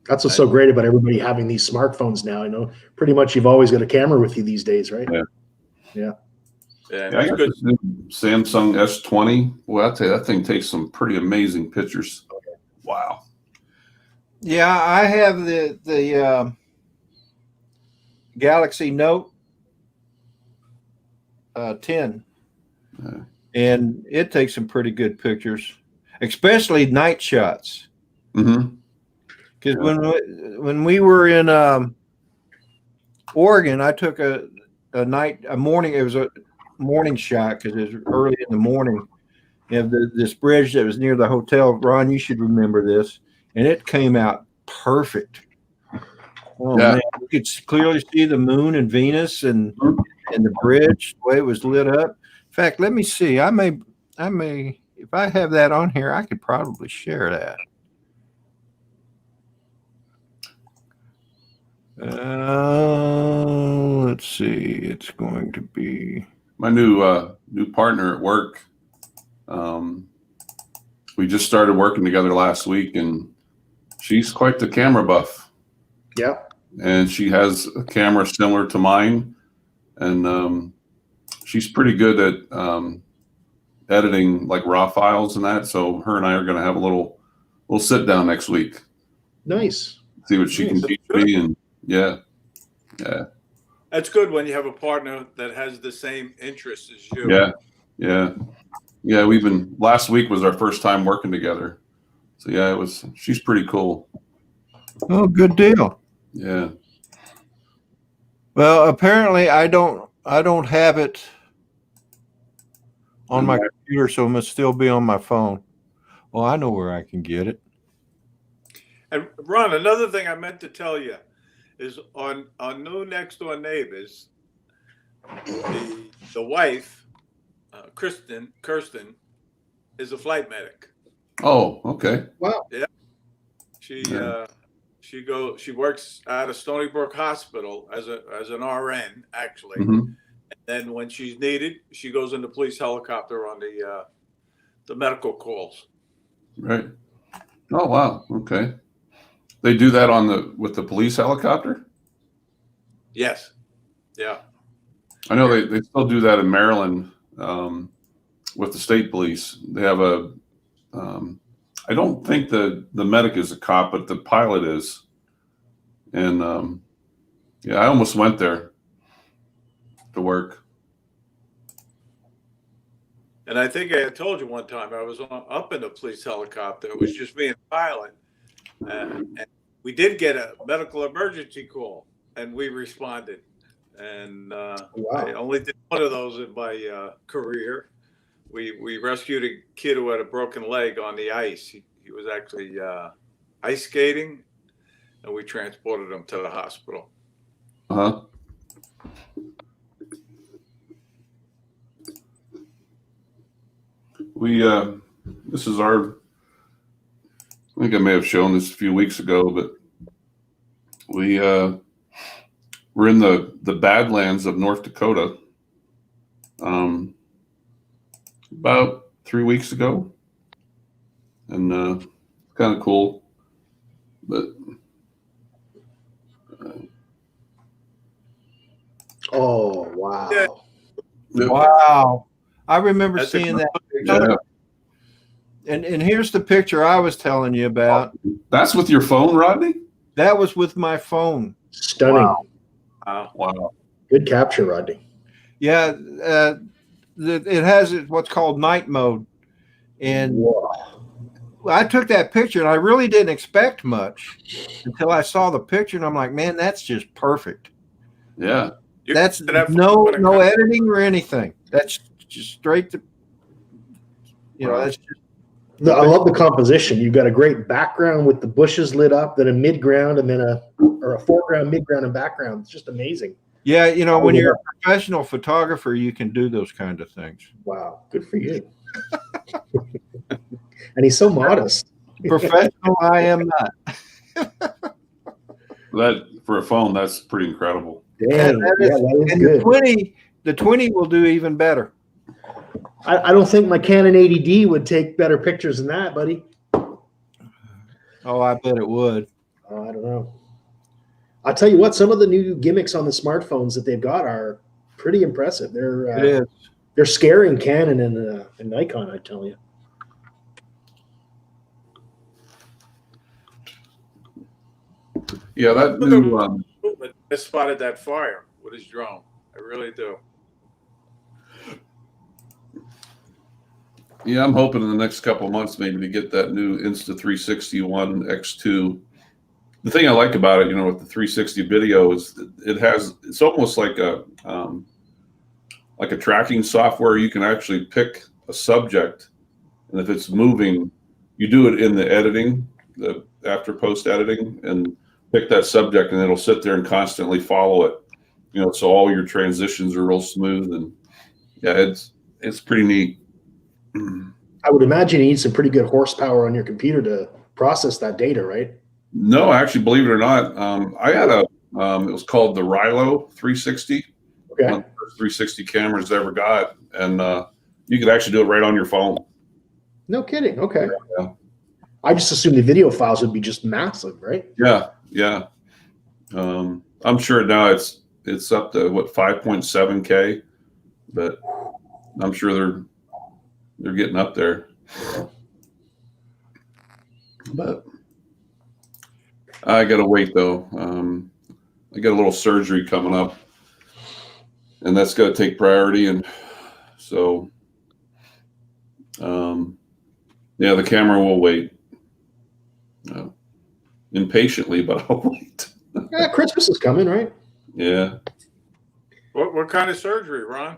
That's what's so great about everybody having these smartphones now. I know pretty much you've always got a camera with you these days, right? Yeah. Yeah. Yeah, Yeah, I got good. this new Samsung S20. Well, I'll tell you, that thing takes some pretty amazing pictures. Wow. Yeah, I have the Galaxy Note 10, and it takes some pretty good pictures, especially night shots. Mm-hmm. Because when we were in Oregon, I took a morning. It was a morning shot because it was early in the morning. You have this bridge that was near the hotel. Ron, you should remember this, and it came out perfect. Oh Yeah. man, you could clearly see the moon and Venus and the bridge, the way it was lit up. In fact, let me see. I may, if I have that on here, I could probably share that. Let's see. It's going to be My new partner at work. We just started working together last week, and she's quite the camera buff. Yeah. And she has a camera similar to mine, and she's pretty good at editing like raw files and that. So her and I are going to have a little sit down next week. Nice. See what she can teach me, and yeah. That's good when you have a partner that has the same interests as you. Yeah. We've been. Last week was our first time working together, so yeah, it was. She's pretty cool. oh, good deal. Yeah. Well, apparently I don't have it on my computer, so it must still be on my phone. Well, I know where I can get it. And Ron, another thing I meant to tell you is on New Next Door Neighbors, the wife, Kirsten, is a flight medic. Oh, okay. Wow. Yeah. She works out of Stony Brook Hospital as an RN actually. Mm-hmm. And then when she's needed, she goes in the police helicopter on the medical calls. Right. Oh wow. Okay. They do that with the police helicopter? Yes. Yeah. I know they still do that in Maryland with the state police. They have I don't think the medic is a cop, but the pilot is. And yeah, I almost went there to work. And I think I had told you one time I was up in a police helicopter. It was just me and the pilot. And we did get a medical emergency call, and we responded. And I only did one of those in my career. We rescued a kid who had a broken leg on the ice. He was actually ice skating, and we transported him to the hospital. Uh-huh. This is I think I may have shown this a few weeks ago, but we're in the Badlands of North Dakota about 3 weeks ago, and kind of cool. But oh wow. Yeah. Wow. I remember That's seeing that picture. yeah, And here's the picture I was telling you about. that's with your phone, Rodney? That was with my phone. Stunning. Wow. Good capture, Rodney. Yeah, it has what's called night mode. And Wow. I took that picture, and I really didn't expect much until I saw the picture, and I'm like, man, that's just perfect. Yeah. That's no editing or anything. That's just straight to, that's just. I love the composition. You've got a great background with the bushes lit up, then a midground, and then a foreground, midground, and background. It's just amazing. Yeah, when you're a professional photographer, you can do those kind of things. Wow, good for you. And he's so modest. Professional, I am not. That for a phone, that's pretty incredible. Dang, that is good. The 20 will do even better. I don't think my Canon 80D would take better pictures than that, buddy. Oh, I bet it would. I don't know. I'll tell you what, some of the new gimmicks on the smartphones that they've got are pretty impressive. It is. They're scaring Canon and Nikon, I tell you. Yeah, that new I spotted that fire with his drone. I really do. Yeah, I'm hoping in the next couple of months maybe to get that new Insta360 One X2. The thing I like about it, with the 360 video is it's almost like a tracking software. You can actually pick a subject, and if it's moving, you do it in the editing, the after post editing, and pick that subject, and it'll sit there and constantly follow it. So all your transitions are real smooth, and yeah, it's pretty neat. I would imagine you need some pretty good horsepower on your computer to process that data, right? No, actually, believe it or not, I had it was called the Rilo 360. Okay. One of the first 360 cameras I ever got, and you could actually do it right on your phone. No kidding. Okay. Yeah. I just assumed the video files would be just massive, right? Yeah. I'm sure now it's up to 5.7K, but I'm sure they're getting up there. But I gotta wait though. I got a little surgery coming up, and that's got to take priority. And so, yeah, the camera will wait impatiently, but I'll wait. Yeah, Christmas is coming, right? Yeah. What kind of surgery, Ron?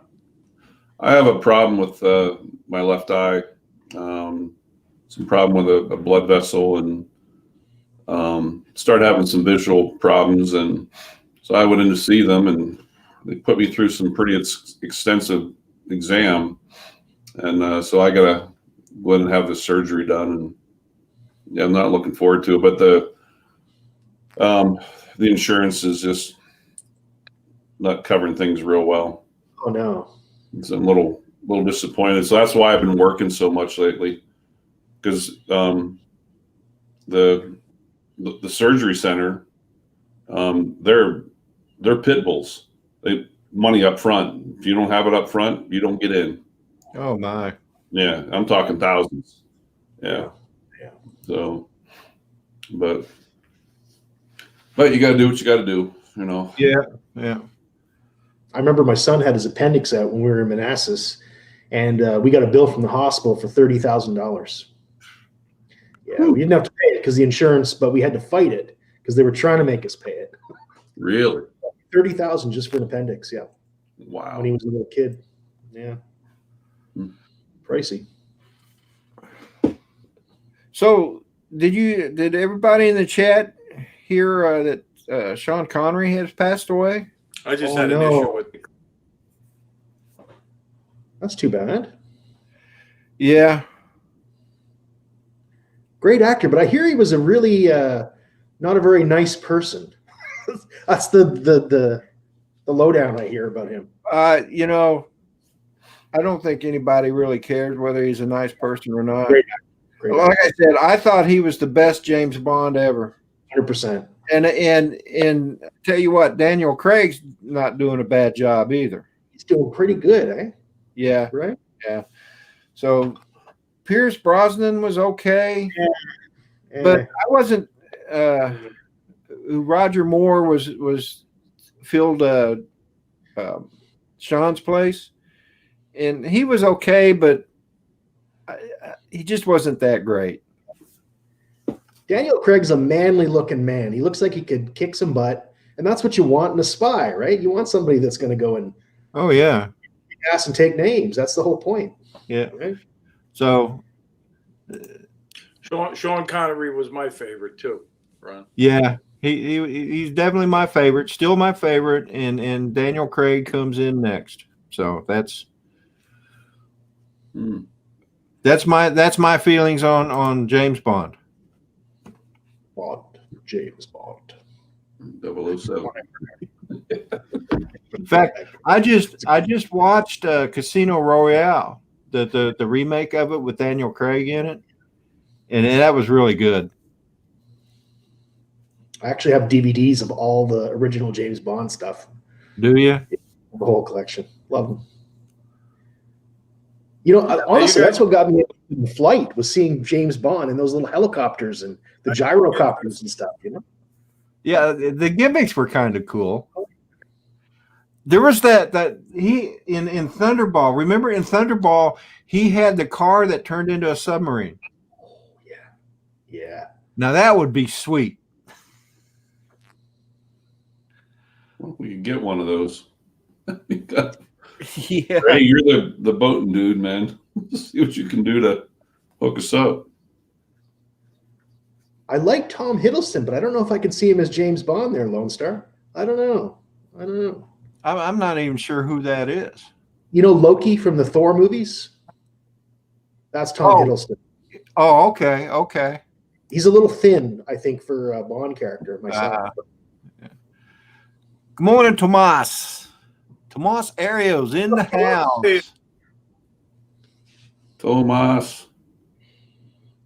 I have a problem with my left eye. Some problem with a blood vessel, and started having some visual problems. And so I went in to see them, and they put me through some pretty extensive exam. And so I got to go ahead and have this surgery done. And yeah, I'm not looking forward to it. But the insurance is just not covering things real well. Oh no. So I'm a little disappointed. So that's why I've been working so much lately, because the surgery center, they're pit bulls. They money up front. If you don't have it up front, you don't get in. Oh my. Yeah, I'm talking thousands. Yeah. So, but you got to do what you got to do. Yeah. I remember my son had his appendix out when we were in Manassas, and we got a bill from the hospital for $30,000. Yeah, we didn't have to pay it because the insurance, but we had to fight it because they were trying to make us pay it. Really? $30,000 just for an appendix. Yeah. Wow. When he was a little kid. Yeah. Pricey. So did everybody in the chat hear that Sean Connery has passed away? I just had an issue with it. That's too bad. Yeah. Great actor, but I hear he was a really not a very nice person. That's the lowdown I hear about him. I don't think anybody really cares whether he's a nice person or not. Great actor. Like I said, I thought he was the best James Bond ever. 100%. And tell you what, Daniel Craig's not doing a bad job either. He's doing pretty good, eh? Yeah. Right? Yeah. So Pierce Brosnan was okay. Yeah. But I wasn't Roger Moore was filled Sean's place, and he was okay, but he just wasn't that great. Daniel Craig's a manly looking man. He looks like he could kick some butt, and that's what you want in a spy, right? You want somebody that's going to go and ass and take names. That's the whole point. Yeah. Right? So Sean Connery was my favorite too, Ron. yeah, he's definitely my favorite, still my favorite, and Daniel Craig comes in next. So that's my feelings on James Bond. James Bond. 007. In fact, I just watched Casino Royale, the remake of it with Daniel Craig in it, and that was really good. I actually have DVDs of all the original James Bond stuff, Do you? the whole collection. Love them. You know, honestly, guys- that's what got me in the flight, was seeing James Bond and those little helicopters and the gyrocopters and stuff, you know? Yeah, the gimmicks were kind of cool. There was that he in Thunderball. Remember in Thunderball, he had the car that turned into a submarine. Yeah. Now that would be sweet. Well, we could get one of those. Yeah. Hey, you're the boating dude, man. See what you can do to hook us up. I like Tom Hiddleston, but I don't know if I can see him as James Bond there, Lone Star. I don't know. I'm not even sure who that is. You know Loki from the Thor movies? That's Tom Hiddleston. Oh, okay. He's a little thin, I think, for a Bond character myself. Good morning, Tomas. Tomas Arios in the house. Tomas.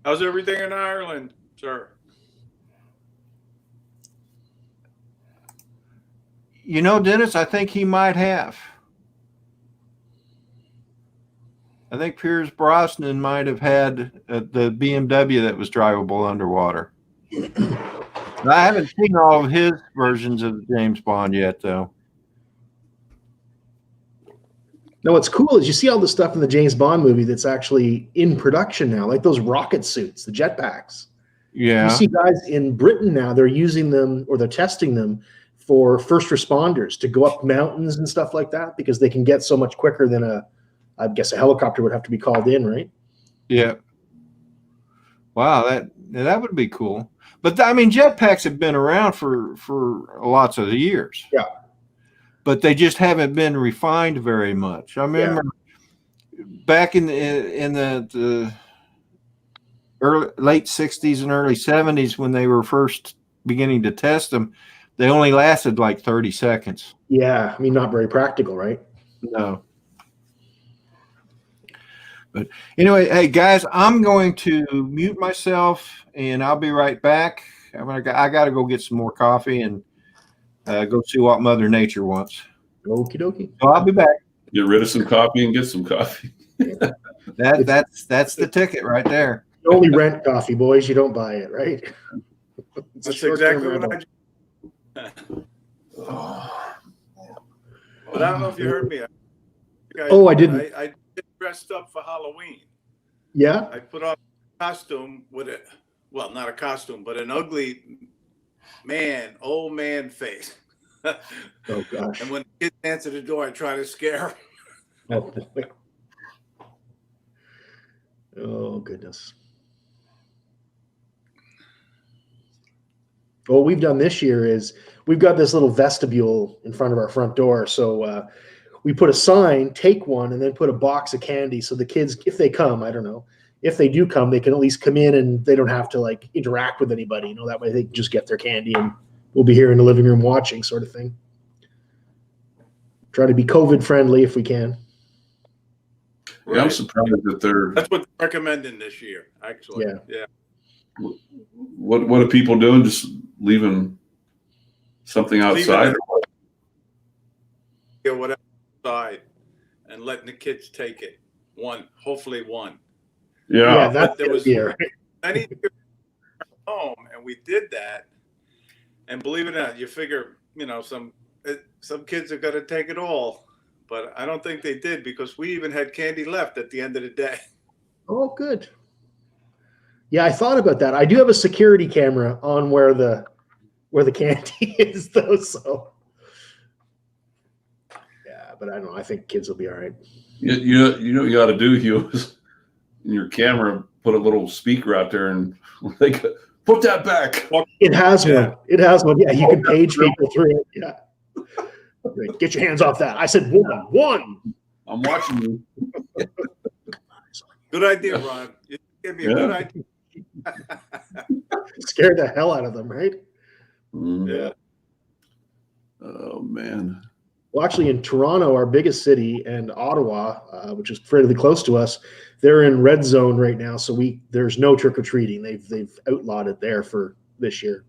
How's everything in Ireland, sir? You know, Dennis, I think he might have. I think Pierce Brosnan might have had the BMW that was drivable underwater. I haven't seen all of his versions of James Bond yet, though. Now, what's cool is you see all the stuff in the James Bond movie that's actually in production now, like those rocket suits, the jetpacks. Yeah. You see guys in Britain now, they're using them or they're testing them for first responders to go up mountains and stuff like that, because they can get so much quicker than I guess a helicopter would have to be called in, right? Yeah. Wow, that would be cool. But I mean, jetpacks have been around for lots of years. Yeah. But they just haven't been refined very much. I remember back in the late 60s and early 70s when they were first beginning to test them, they only lasted like 30 seconds. Yeah, I mean, not very practical, right? No. But anyway, hey guys, I'm going to mute myself and I'll be right back. I got to go get some more coffee and go see what Mother Nature wants. Okie dokie. So I'll be back. Get rid of some coffee and get some coffee. That's the ticket right there. You only rent coffee, boys. You don't buy it, right? It's a That's short-term exactly what rental. But I don't know if you heard me. Oh, I didn't. I dressed up for Halloween. Yeah. I put on a costume with not a costume, but an ugly old man face. Oh gosh. And when the kids answer the door, I try to scare them. Oh boy. Oh goodness. What we've done this year is we've got this little vestibule in front of our front door. So we put a sign, take one, and then put a box of candy. So the kids, if they come, I don't know, if they do come, they can at least come in and they don't have to like interact with anybody. You know, that way they can just get their candy and we'll be here in the living room watching, sort of thing. Try to be COVID friendly if we can. Yeah, I'm surprised that they're. That's what they're recommending this year, actually. Yeah. What are people doing? Just leaving something outside? Or whatever outside and letting the kids take it. Hopefully one. Yeah. That's there was here. many home, and we did that. And believe it or not, you figure, some kids are going to take it all, but I don't think they did, because we even had candy left at the end of the day. Oh, good. Yeah, I thought about that. I do have a security camera on where the candy is, though. So, yeah, but I don't know. I think kids will be all right. You know what you ought to do, Hugh, is in your camera, put a little speaker out there and like, put that back. It has one. It has one. Yeah, you can page people through it. Yeah. Like, get your hands off that. I said one. I'm watching you. Good idea, Ron. You gave me a good idea. Scared the hell out of them, right? Yeah. Oh man. Well, actually, in Toronto, our biggest city, and Ottawa, which is fairly close to us, they're in red zone right now. So there's no trick or treating. They've outlawed it there for this year.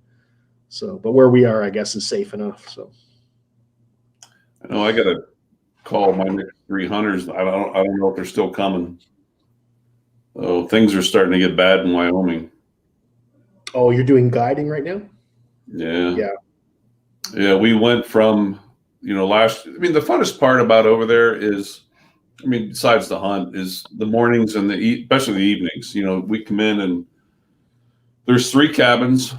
So, but where we are, I guess, is safe enough. So, I know I got to call my next 3 hunters. I don't know if they're still coming. Oh, things are starting to get bad in Wyoming. oh, you're doing guiding right now? Yeah. Yeah, we went from, the funnest part about over there is, besides the hunt, is the mornings and especially the evenings. We come in and there's 3 cabins,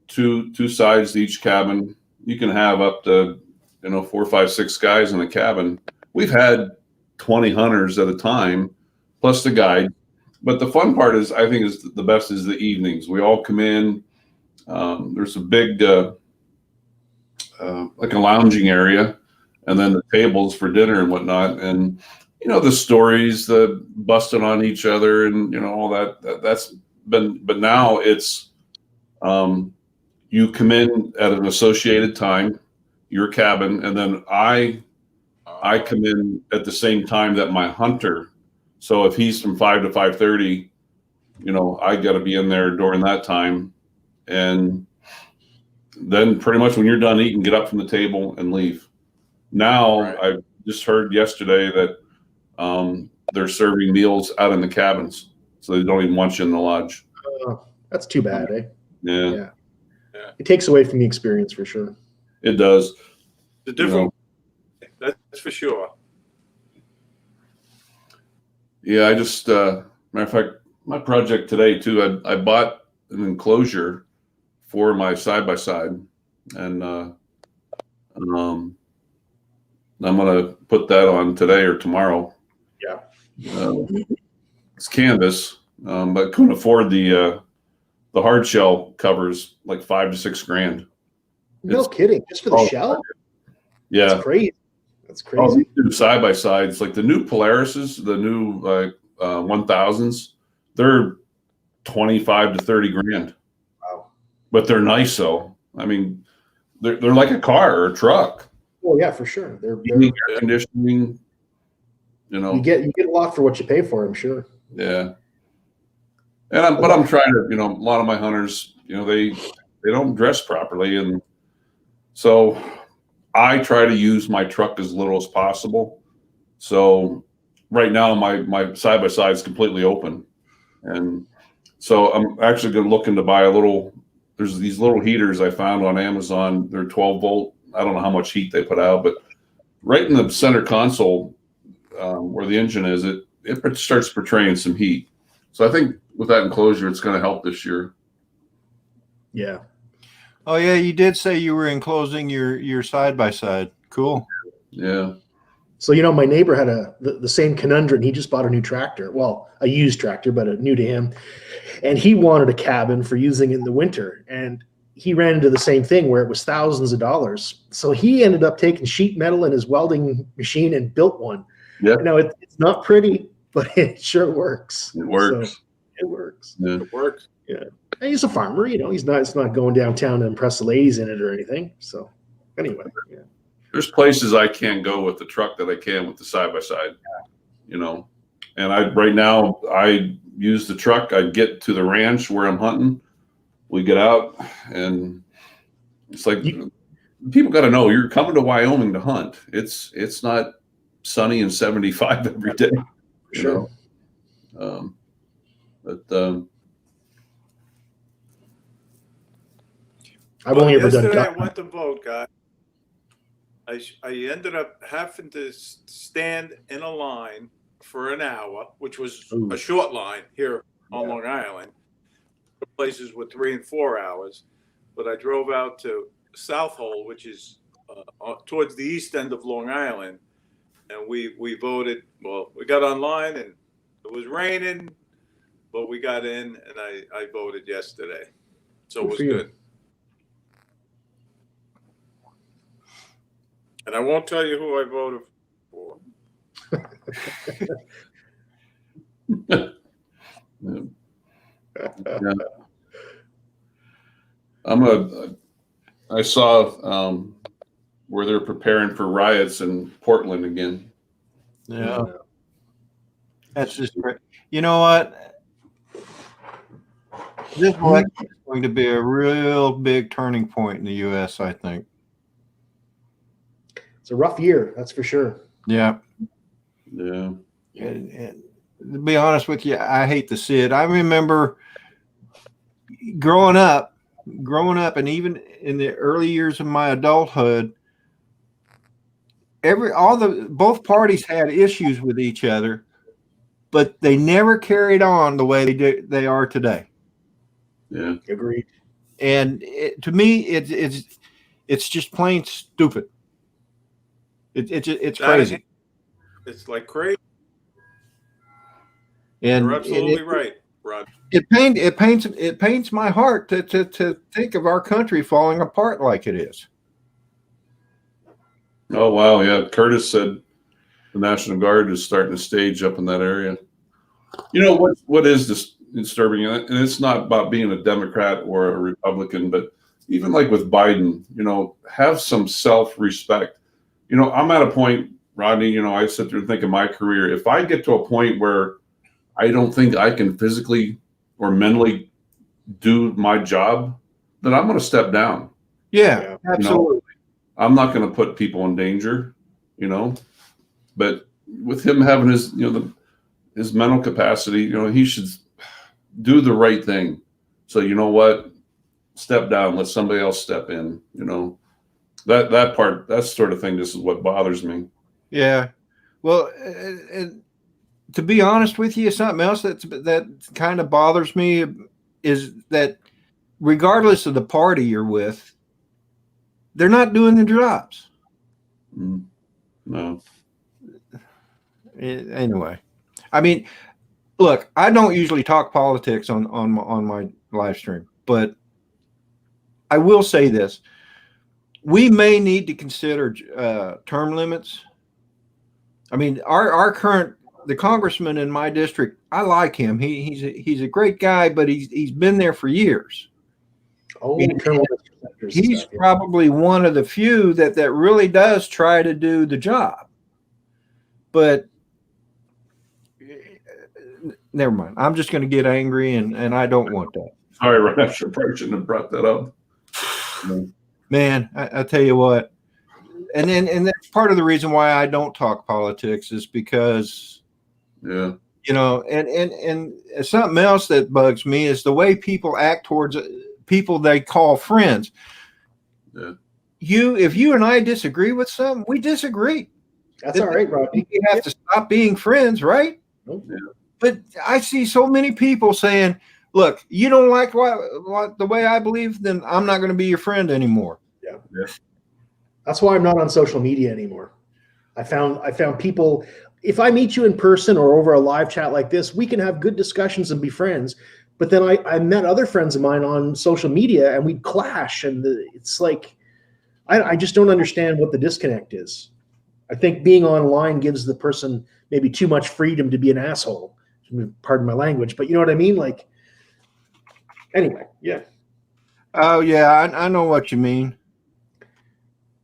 two sides to each cabin. You can have up to, 4, 5, 6 guys in a cabin. We've had 20 hunters at a time, plus the guide. But the fun part is, I think, is the best is the evenings. We all come in. There's a big, like a lounging area, and then the tables for dinner and whatnot. And, the stories, the busting on each other and, all that's been, but now it's, you come in at an associated time, your cabin, and then I come in at the same time that my hunter. So if he's from 5 to 5:30, I got to be in there during that time. And then pretty much when you're done eating, get up from the table and leave. Now, right. I just heard yesterday that they're serving meals out in the cabins, so they don't even want you in the lodge. That's too bad, eh? Yeah. It takes away from the experience for sure. It does. The different, that's for sure. Yeah, I just, matter of fact, my project today too, I bought an enclosure for my side-by-side, and I'm going to put that on today or tomorrow. Yeah. It's canvas, but couldn't afford the hard shell covers, like $5 to $6 grand. No kidding. Just for the shell? Yeah. That's crazy. That's crazy. Oh, these new side-by-sides, like the new Polarises, the new 1000s, they're 25 to 30 grand. Wow. But they're nice though. They're like a car or a truck. Oh yeah, for sure. They're air conditioning. You get a lot for what you pay for, I'm sure. Yeah. And I'm trying to, a lot of my hunters, they don't dress properly, and so I try to use my truck as little as possible. So right now my side by side is completely open, and so I'm actually looking to buy there's these little heaters I found on Amazon. They're 12 volt. I don't know how much heat they put out, but right in the center console where the engine is, it starts portraying some heat. So I think with that enclosure, it's going to help this year. Yeah. Oh yeah, you did say you were enclosing your side by side. Cool. Yeah. So my neighbor had the same conundrum. He just bought a new tractor. Well, a used tractor, but a new to him. And he wanted a cabin for using in the winter. And he ran into the same thing where it was thousands of dollars. So he ended up taking sheet metal in his welding machine and built one. Yeah. It's not pretty, but it sure works. It works. So it works. Yeah. It works. Yeah. And he's a farmer, he's not going downtown to impress the ladies in it or anything. So anyway, yeah. There's places I can't go with the truck that I can with the side by side, and right now I use the truck. I get to the ranch where I'm hunting. We get out, and it's like people got to know you're coming to Wyoming to hunt. It's not sunny and 75 every day. Sure. I've only ever done yesterday duck. I went to vote, guys. I ended up having to stand in a line for an hour, which was a short line here on Long Island. Places with 3 and 4 hours, but I drove out to South Hole, which is towards the east end of Long Island, and we voted. Well, we got online and it was raining, but we got in and I voted yesterday, so it was good. And I won't tell you who I voted for. Yeah. I saw where they're preparing for riots in Portland again. Yeah. That's just great. You know what? This election is going to be a real big turning point in the U.S., I think. It's a rough year, that's for sure. Yeah. Yeah. And to be honest with you, I hate to see it. I remember growing up, and even in the early years of my adulthood, both parties had issues with each other, but they never carried on the way they are today. Yeah. Agreed. And to me, it's just plain stupid. It's crazy. It's like crazy. And You're absolutely right, Rod. It pains my heart to think of our country falling apart like it is. Oh, wow. Yeah. Curtis said the National Guard is starting to stage up in that area. You know, what is disturbing, and it's not about being a Democrat or a Republican, but even like with Biden, you know, have some self-respect. You know, I'm at a point, Rodney, you know, I sit there and think of my career. If I get to a point where I don't think I can physically or mentally do my job, then I'm going to step down. Yeah, absolutely. You know, I'm not going to put people in danger, you know, but with him having his, you know, his mental capacity, you know, he should do the right thing. So, you know what, step down, let somebody else step in, you know, that part, that sort of thing, this is what bothers me. Yeah. Well, and to be honest with you, something else that kind of bothers me is that regardless of the party you're with, they're not doing their jobs. No. Anyway, I mean, look, I don't usually talk politics on my live stream, but I will say this: we may need to consider term limits. I mean, the congressman in my district, I like him. He's a great guy, but he's been there for years. Oh, he's probably one of the few that really does try to do the job. But never mind. I'm just going to get angry, and I don't want that. Sorry, Ron, I probably shouldn't have brought that up. Man, I tell you what, and that's part of the reason why I don't talk politics is because, yeah, you know, and something else that bugs me is the way people act towards people they call friends. Yeah. If you and I disagree with something, we disagree. That's all right, Rodney. We have to stop being friends, right? Nope. Yeah. But I see so many people saying, look, you don't like what the way I believe, then I'm not going to be your friend anymore. Yeah. Yeah. That's why I'm not on social media anymore. I found people, if I meet you in person or over a live chat like this, we can have good discussions and be friends. But then I met other friends of mine on social media and we'd clash. And it's like, I just don't understand what the disconnect is. I think being online gives the person maybe too much freedom to be an asshole. Pardon my language, but you know what I mean? Like, anyway, yeah. Oh, yeah, I know what you mean.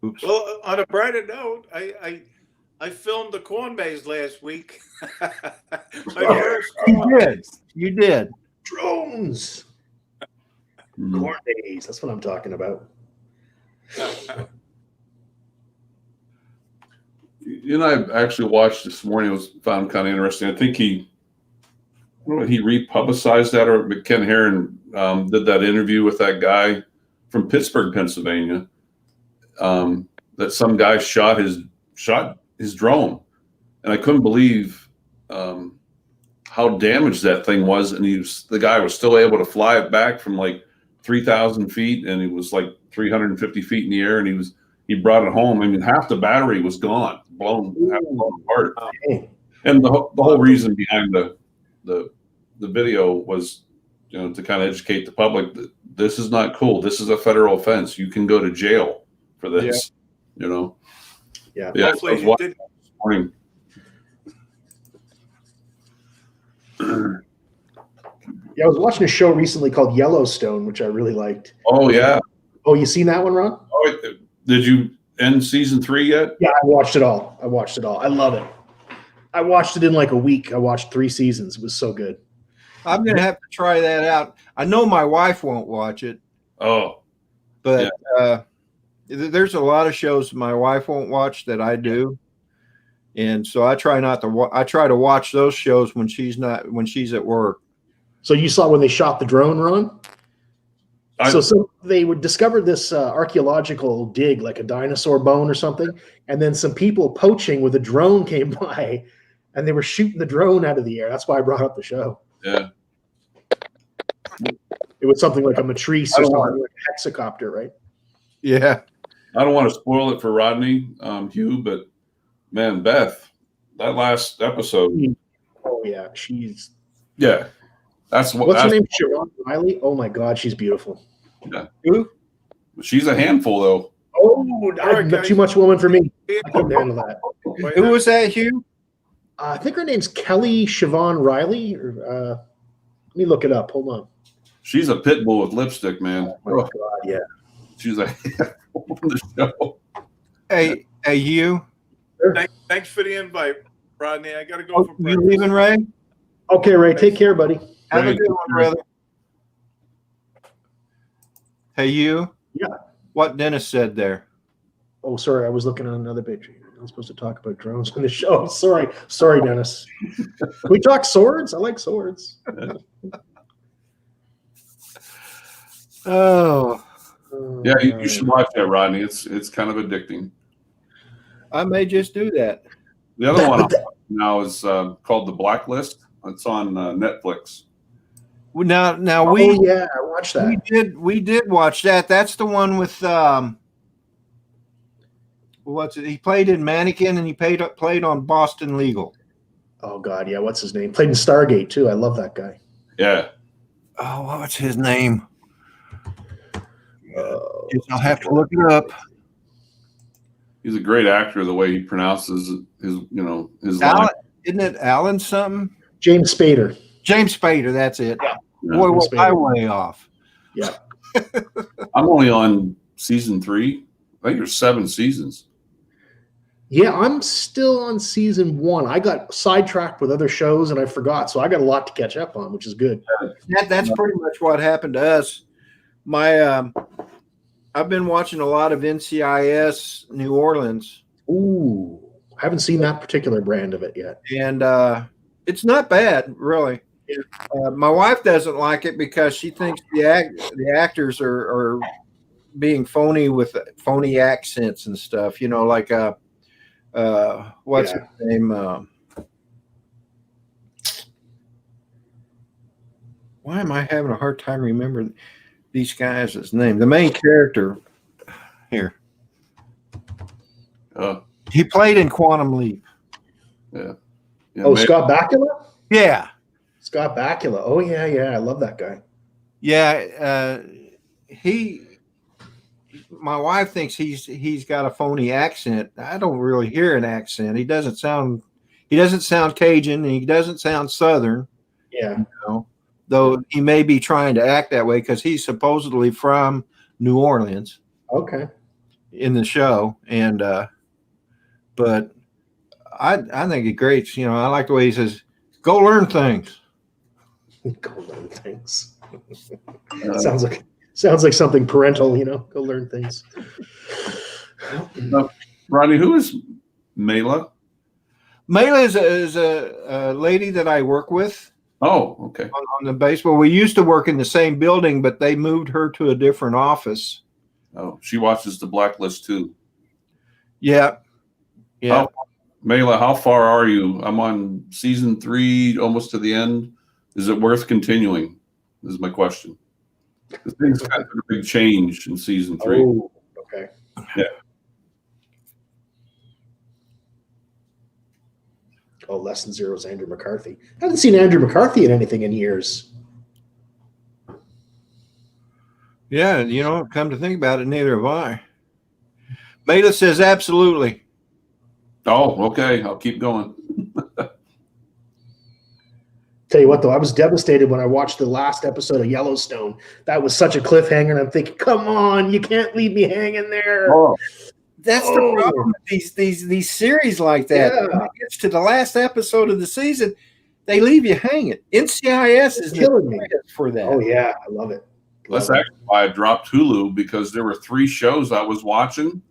Oops. Well, on a brighter note, I filmed the corn maze last week. My first corn maze. You did. Drones. Corn days. That's what I'm talking about. You know, I actually watched this morning. It was found kind of interesting. I think he republicized that, or Ken Herron did that interview with that guy from Pittsburgh, Pennsylvania. That some guy shot his drone, and I couldn't believe how damaged that thing was. And the guy was still able to fly it back from like 3,000 feet, and it was like 350 feet in the air, and he brought it home. I mean, half the battery was gone, blown apart. And the whole reason behind the video was, you know, to kind of educate the public that this is not cool. This is a federal offense. You can go to jail for this. Yeah. You know. Yeah. Hopefully you did. This morning. Yeah, I was watching a show recently called Yellowstone, which I really liked. Oh yeah. Oh, you seen that one, Ron? Oh, did you end season 3 yet? Yeah, I watched it all. I love it. I watched it in like a week. I watched 3 seasons. It was so good. I'm gonna have to try that out. I know my wife won't watch it, Oh, but there's a lot of shows my wife won't watch that I do, and so I try not to. I try to watch those shows when she's at work. So you saw when they shot the drone, Ron? So they would discover this archaeological dig, like a dinosaur bone or something, and then some people poaching with a drone came by, and they were shooting the drone out of the air. That's why I brought up the show. yeah. It was something like a matrice or something, like a hexacopter, right? Yeah. I don't want to spoil it for Rodney, Hugh, but man, Beth, that last episode. Oh yeah, she's That's what's her name? Sharon Riley. Oh my God, she's beautiful. Yeah. Who? She's a handful, though. Oh, not too much woman for me. I couldn't handle that. Who was that, Hugh? I think her name's Kelly Siobhan Riley. Let me look it up. Hold on. She's a pit bull with lipstick, man. Oh my God, yeah. She's a handful on the show. Hey, Hugh. Thanks for the invite, Rodney. I got to go Oh, for you breakfast. leaving, Ray? Okay, Ray. Take care, buddy. Have a Ray, good one, brother. Hey, you. Yeah. What Dennis said there. Oh, sorry. I was looking at another picture. I'm supposed to talk about drones on the show. Sorry, Dennis. Can we talk swords? I like swords. Oh, Yeah, you should watch that, Rodney. It's kind of addicting. I may just do that. The other one I'm watching now is called The Blacklist. It's on Netflix. Now Oh we yeah, I watched that. we did watch that. That's the one with what's it? He played in Mannequin and he played on Boston Legal. Oh God, yeah. What's his name? Played in Stargate too. I love that guy. Yeah. Oh, what's his name? I'll have to look it up. He's a great actor. The way he pronounces his line. Alan, isn't it Alan something? James Spader. James Spader, that's it. Yeah. Boy, was I way off. Yeah. I'm only on season 3. I think there's 7 seasons. Yeah, I'm still on season 1. I got sidetracked with other shows and I forgot, so I got a lot to catch up on, which is good. That's pretty much what happened to us. I've been watching a lot of NCIS New Orleans. Ooh, I haven't seen that particular brand of it yet. And it's not bad, really. My wife doesn't like it because she thinks the actors are being phony with phony accents and stuff. You know, like what's his name? Why am I having a hard time remembering these guys' name? The main character here. He played in Quantum Leap. Yeah. Oh, Scott Bakula? Yeah. Scott Bakula. Oh, yeah. I love that guy. Yeah. My wife thinks he's got a phony accent. I don't really hear an accent. He doesn't sound Cajun and he doesn't sound Southern. Yeah. You know, though he may be trying to act that way because he's supposedly from New Orleans. Okay. In the show. And but I think it's great. You know, I like the way he says, "Go learn things." Go learn things. Sounds like something parental, you know. Go learn things. Rodney, who is Mela? Mela is a lady that I work with. Oh, okay. On the base. Well, we used to work in the same building, but they moved her to a different office. Oh, she watches The Blacklist too. Yeah. Yeah. Mela, how far are you? I'm on season 3, almost to the end. Is it worth continuing? This is my question. The thing's got a big change in season 3. Oh, okay. Yeah. Oh, Less Than Zero is Andrew McCarthy. I haven't seen Andrew McCarthy in anything in years. Yeah, you know, come to think about it, neither have I. Mela says absolutely. Oh, okay. I'll keep going. Tell you what, though, I was devastated when I watched the last episode of Yellowstone. That was such a cliffhanger, and I'm thinking, come on, you can't leave me hanging there. Oh. That's the problem with these series like that. Yeah. When it gets to the last episode of the season, They leave you hanging. NCIS is killing me for that. Oh yeah, I love it. That's Love it. actually why I dropped Hulu, because there were 3 shows I was watching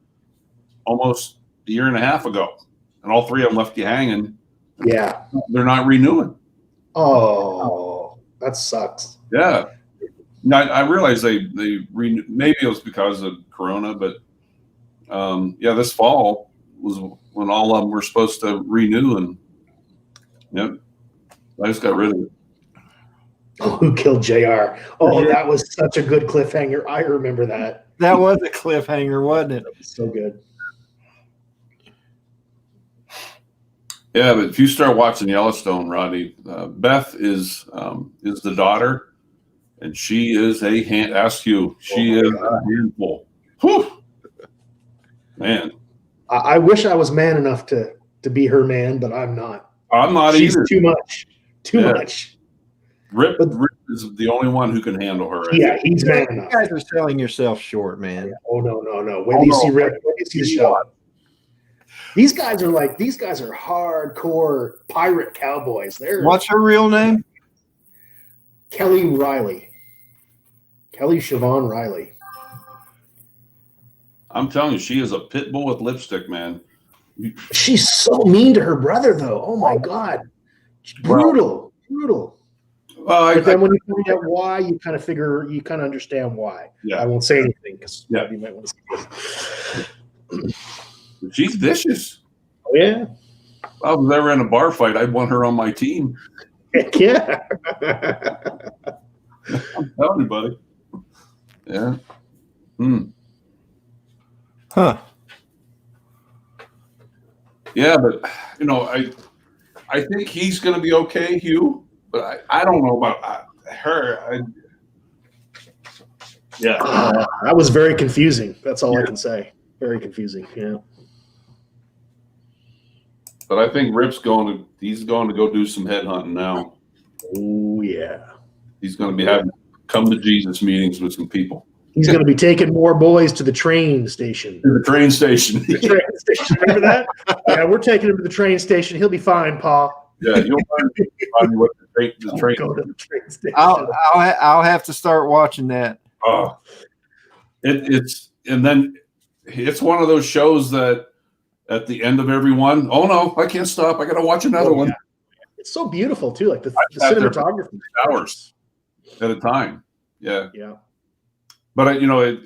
almost a year and a half ago, and all 3 of them left you hanging. Yeah. They're not renewing. Oh, that sucks. Yeah. Now, I realize they maybe it was because of Corona, but yeah, this fall was when all of them were supposed to renew, and yep, I just got rid of it. Oh, who killed JR? Oh, Yeah. that was such a good cliffhanger. I remember that. That was a cliffhanger, wasn't it? That was so good. Yeah, but if you start watching Yellowstone, Rodney, Beth is the daughter, and she is a hand. Ask you, she is a handful. Whew. Man, I wish I was man enough to be her man, but I'm not. I'm not She's either. too much. Too Yeah. much. Rip is the only one who can handle her. I Yeah, think. he's man You enough. guys are selling yourself short, man. Oh no. When do you see Rip? When do you see the show? These guys are hardcore pirate cowboys. They're What's her real name? Kelly Riley. Kelly Siobhan Riley. I'm telling you, she is a pit bull with lipstick, man. She's so mean to her brother, though. Oh my God. Brutal. Well, But then when you find out why, you kind of understand why. Yeah. I won't say anything because Yeah. you might want to see she's vicious. Oh, yeah. If I was ever in a bar fight, I'd want her on my team. Heck yeah. I'm telling you, buddy. Yeah. Huh. Yeah, but I think he's going to be okay, Hugh. But I don't know about her. Yeah. That was very confusing. That's all I can say. Very confusing. Yeah. But I think Rip's he's going to go do some headhunting now. Oh yeah. He's going to be having come to Jesus meetings with some people. He's going to be taking more boys to the train station. To the train station. The train station. Remember that? Yeah, we're taking him to the train station. He'll be fine, Pa. Yeah, you'll find what the train. Go to the train station. I'll have to start watching that. Oh, it's one of those shows that at the end of every one, oh no, I can't stop. I got to watch another one. It's so beautiful too, like the sat there cinematography. Hours at a time. Yeah. Yeah. But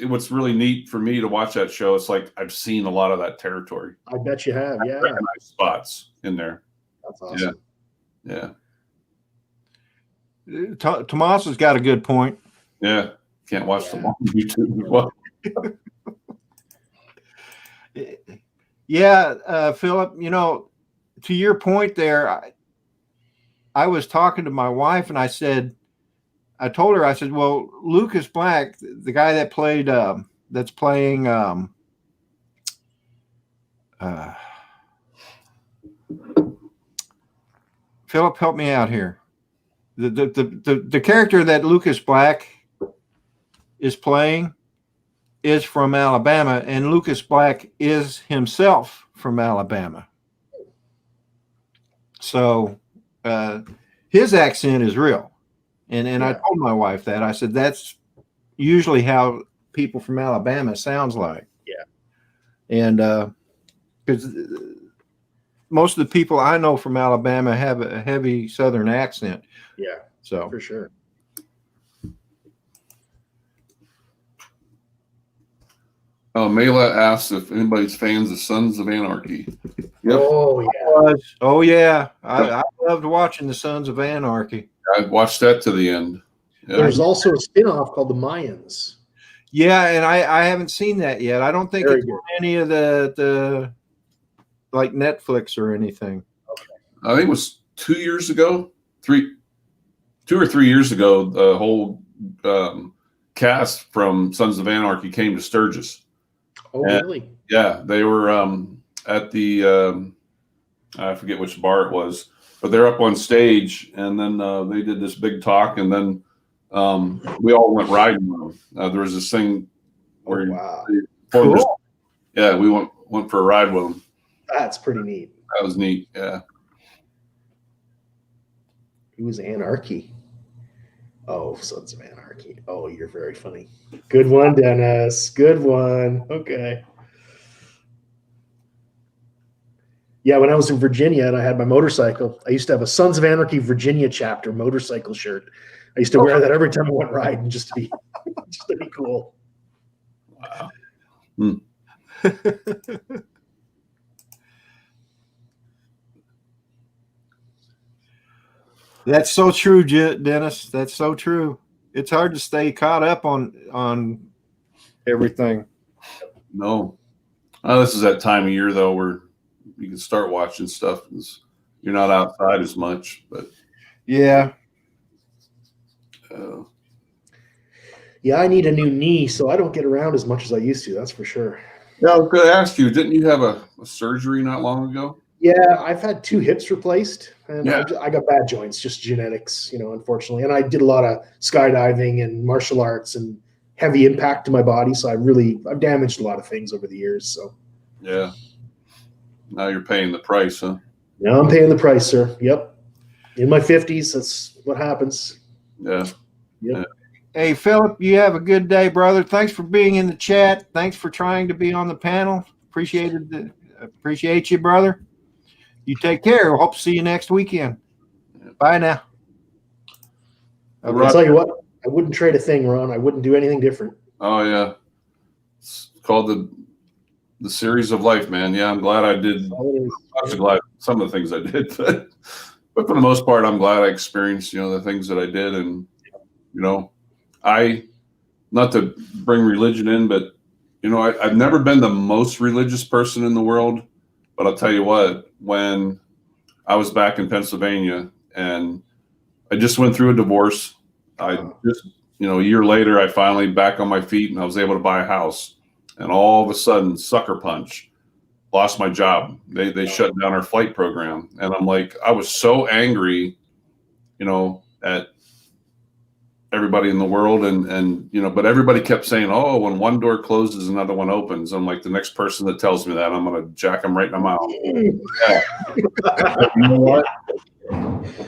what's really neat for me to watch that show, it's like I've seen a lot of that territory. I bet you have. I Yeah. recognize spots in there. That's awesome. Yeah. Tomas has got a good point. Yeah. Can't watch them on YouTube as well. Yeah, Philip, to your point there, I was talking to my wife and I told her, I said, well, Lucas Black, the guy that played, that's playing, Philip, help me out here. The character that Lucas Black is playing is from Alabama, and Lucas Black is himself from Alabama. So his accent is real. And I told my wife that. I said, that's usually how people from Alabama sounds like. Yeah. And because most of the people I know from Alabama have a heavy Southern accent. Yeah. So For sure. Mela asks if anybody's fans of Sons of Anarchy. Yep. Oh yeah. I loved watching the Sons of Anarchy. I watched that to the end. Yeah. There's also a spin-off called The Mayans. Yeah, and I haven't seen that yet. I don't think Very it's good. on any of the like Netflix or anything. I think it was 2 years ago, 2 or 3 years ago, the whole cast from Sons of Anarchy came to Sturgis. Oh, And- really? Yeah, they were at the I forget which bar it was, but they're up on stage, and then they did this big talk, and then we all went riding with them. There was this thing where Wow. yeah, we went for a ride with them. That's pretty neat. That was neat. Yeah. He was Anarchy. Oh, Sons of Anarchy. Oh, you're very funny. Good one, Dennis. Good one. Okay. Yeah, when I was in Virginia and I had my motorcycle, I used to have a Sons of Anarchy Virginia chapter motorcycle shirt. I used to wear that every time I went riding just to be cool. Wow. That's so true, Dennis. That's so true. It's hard to stay caught up on everything. No. This is that time of year though where you can start watching stuff. You're not outside as much, but Yeah. Yeah, I need a new knee, so I don't get around as much as I used to. That's for sure. Yeah, I was going to ask you, didn't you have a surgery not long ago? Yeah, I've had 2 hips replaced, and Yeah. I got bad joints, just genetics, unfortunately. And I did a lot of skydiving and martial arts and heavy impact to my body, so I've damaged a lot of things over the years. So Yeah. Now you're paying the price, huh? now I'm paying the price, sir. Yep. In my 50s, that's what happens. Yeah. Yep. Hey, Philip, you have a good day, brother. Thanks for being in the chat. Thanks for trying to be on the panel. Appreciate you, brother. You take care. Hope to see you next weekend. Bye now. I'll tell you what, I wouldn't trade a thing, Ron. I wouldn't do anything different. Oh yeah. It's called the series of life, man. Yeah, I'm glad I did. I was glad some of the things I did, but for the most part, I'm glad I experienced, the things that I did. And, not to bring religion in, but, I've never been the most religious person in the world, but I'll tell you what, when I was back in Pennsylvania and I just went through a divorce, I just, a year later, I finally back on my feet and I was able to buy a house. And all of a sudden, sucker punch, lost my job. They shut down our flight program. And I'm like, I was so angry, at everybody in the world. And but everybody kept saying, oh, when one door closes, another one opens. I'm like, the next person that tells me that, I'm going to jack them right in the mouth. Yeah. You know what?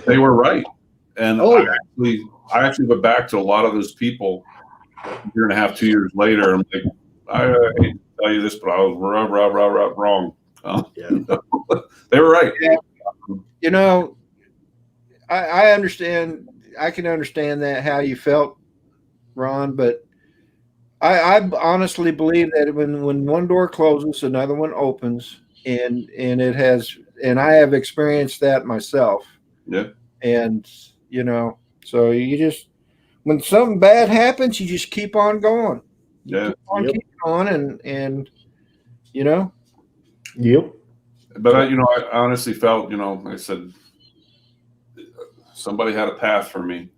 They were right. And I actually went back to a lot of those people a year and a half, 2 years later. I'm like, I hate to tell you this, but I was wrong. They were right. Yeah. I understand. I can understand that, how you felt, Ron, but I honestly believe that when one door closes, another one opens, and I have experienced that myself. Yeah. And so you just, when something bad happens, you just keep on going. Yeah. Keep on and Yep. But I honestly felt, I said, somebody had a path for me.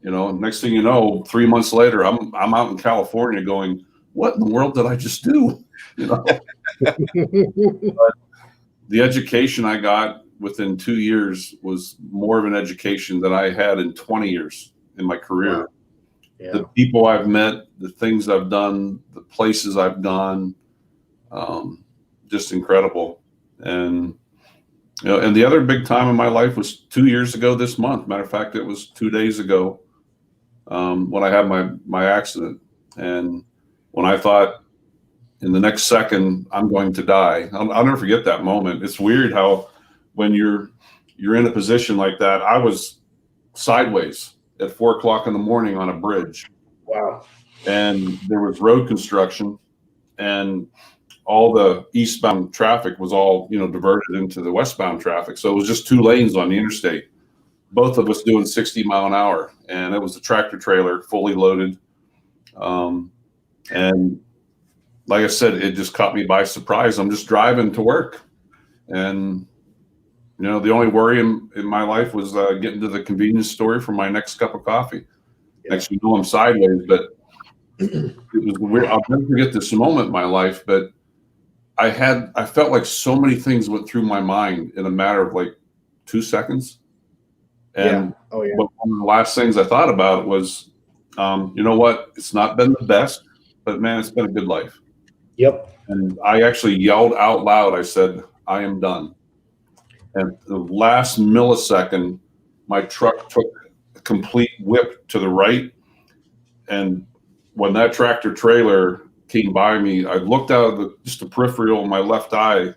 Next thing you know, 3 months later, I'm out in California going, what in the world did I just do? But the education I got within 2 years was more of an education that I had in 20 years in my career. Wow. Yeah. The people I've met, the things I've done, the places I've gone, just incredible. And and the other big time in my life was 2 years ago this month. Matter of fact, it was 2 days ago when I had my accident. And when I thought in the next second I'm going to die, I'll never forget that moment. It's weird how when you're in a position like that, I was sideways at 4 o'clock in the morning on a bridge. Wow. And there was road construction, and all the eastbound traffic was all, diverted into the westbound traffic. So it was just 2 lanes on the interstate, both of us doing 60 mile an hour. And it was a tractor trailer fully loaded. And like I said, it just caught me by surprise. I'm just driving to work. And, the only worry in my life was getting to the convenience store for my next cup of coffee. Yeah. Next thing you know, I'm sideways, but it was weird. I'll never forget this moment in my life, but I felt like so many things went through my mind in a matter of like 2 seconds. And one of the last things I thought about was, you know what? It's not been the best, but man, it's been a good life. Yep. And I actually yelled out loud. I said, I am done. And the last millisecond, my truck took a complete whip to the right. And when that tractor trailer came by me, I looked out of just the peripheral of my left eye,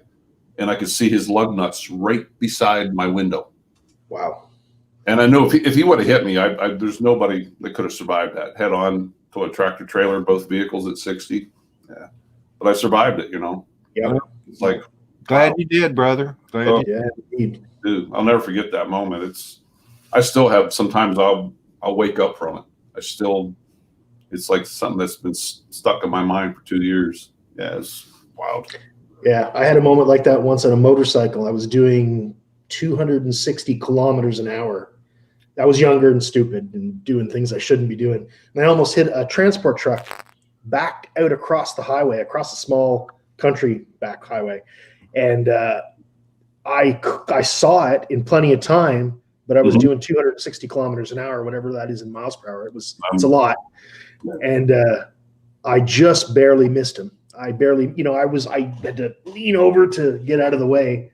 and I could see his lug nuts right beside my window. Wow. And I know if he would have hit me, there's nobody that could have survived that head on to a tractor trailer, both vehicles at 60. Yeah. But I survived it, Yeah. It's like, Glad wow. you did, brother. Glad Oh, you did. Yeah, indeed. Dude, I'll never forget that moment. I still have, sometimes I'll wake up from it. It's like something that's been stuck in my mind for 2 years. Yeah, it's wild. Yeah, I had a moment like that once on a motorcycle. I was doing 260 kilometers an hour. I was younger and stupid and doing things I shouldn't be doing. And I almost hit a transport truck backed out across the highway, across a small country back highway. And I saw it in plenty of time, but I was doing 260 kilometers an hour, whatever that is in miles per hour. It's a lot. And I just barely missed him. I barely, I had to lean over to get out of the way,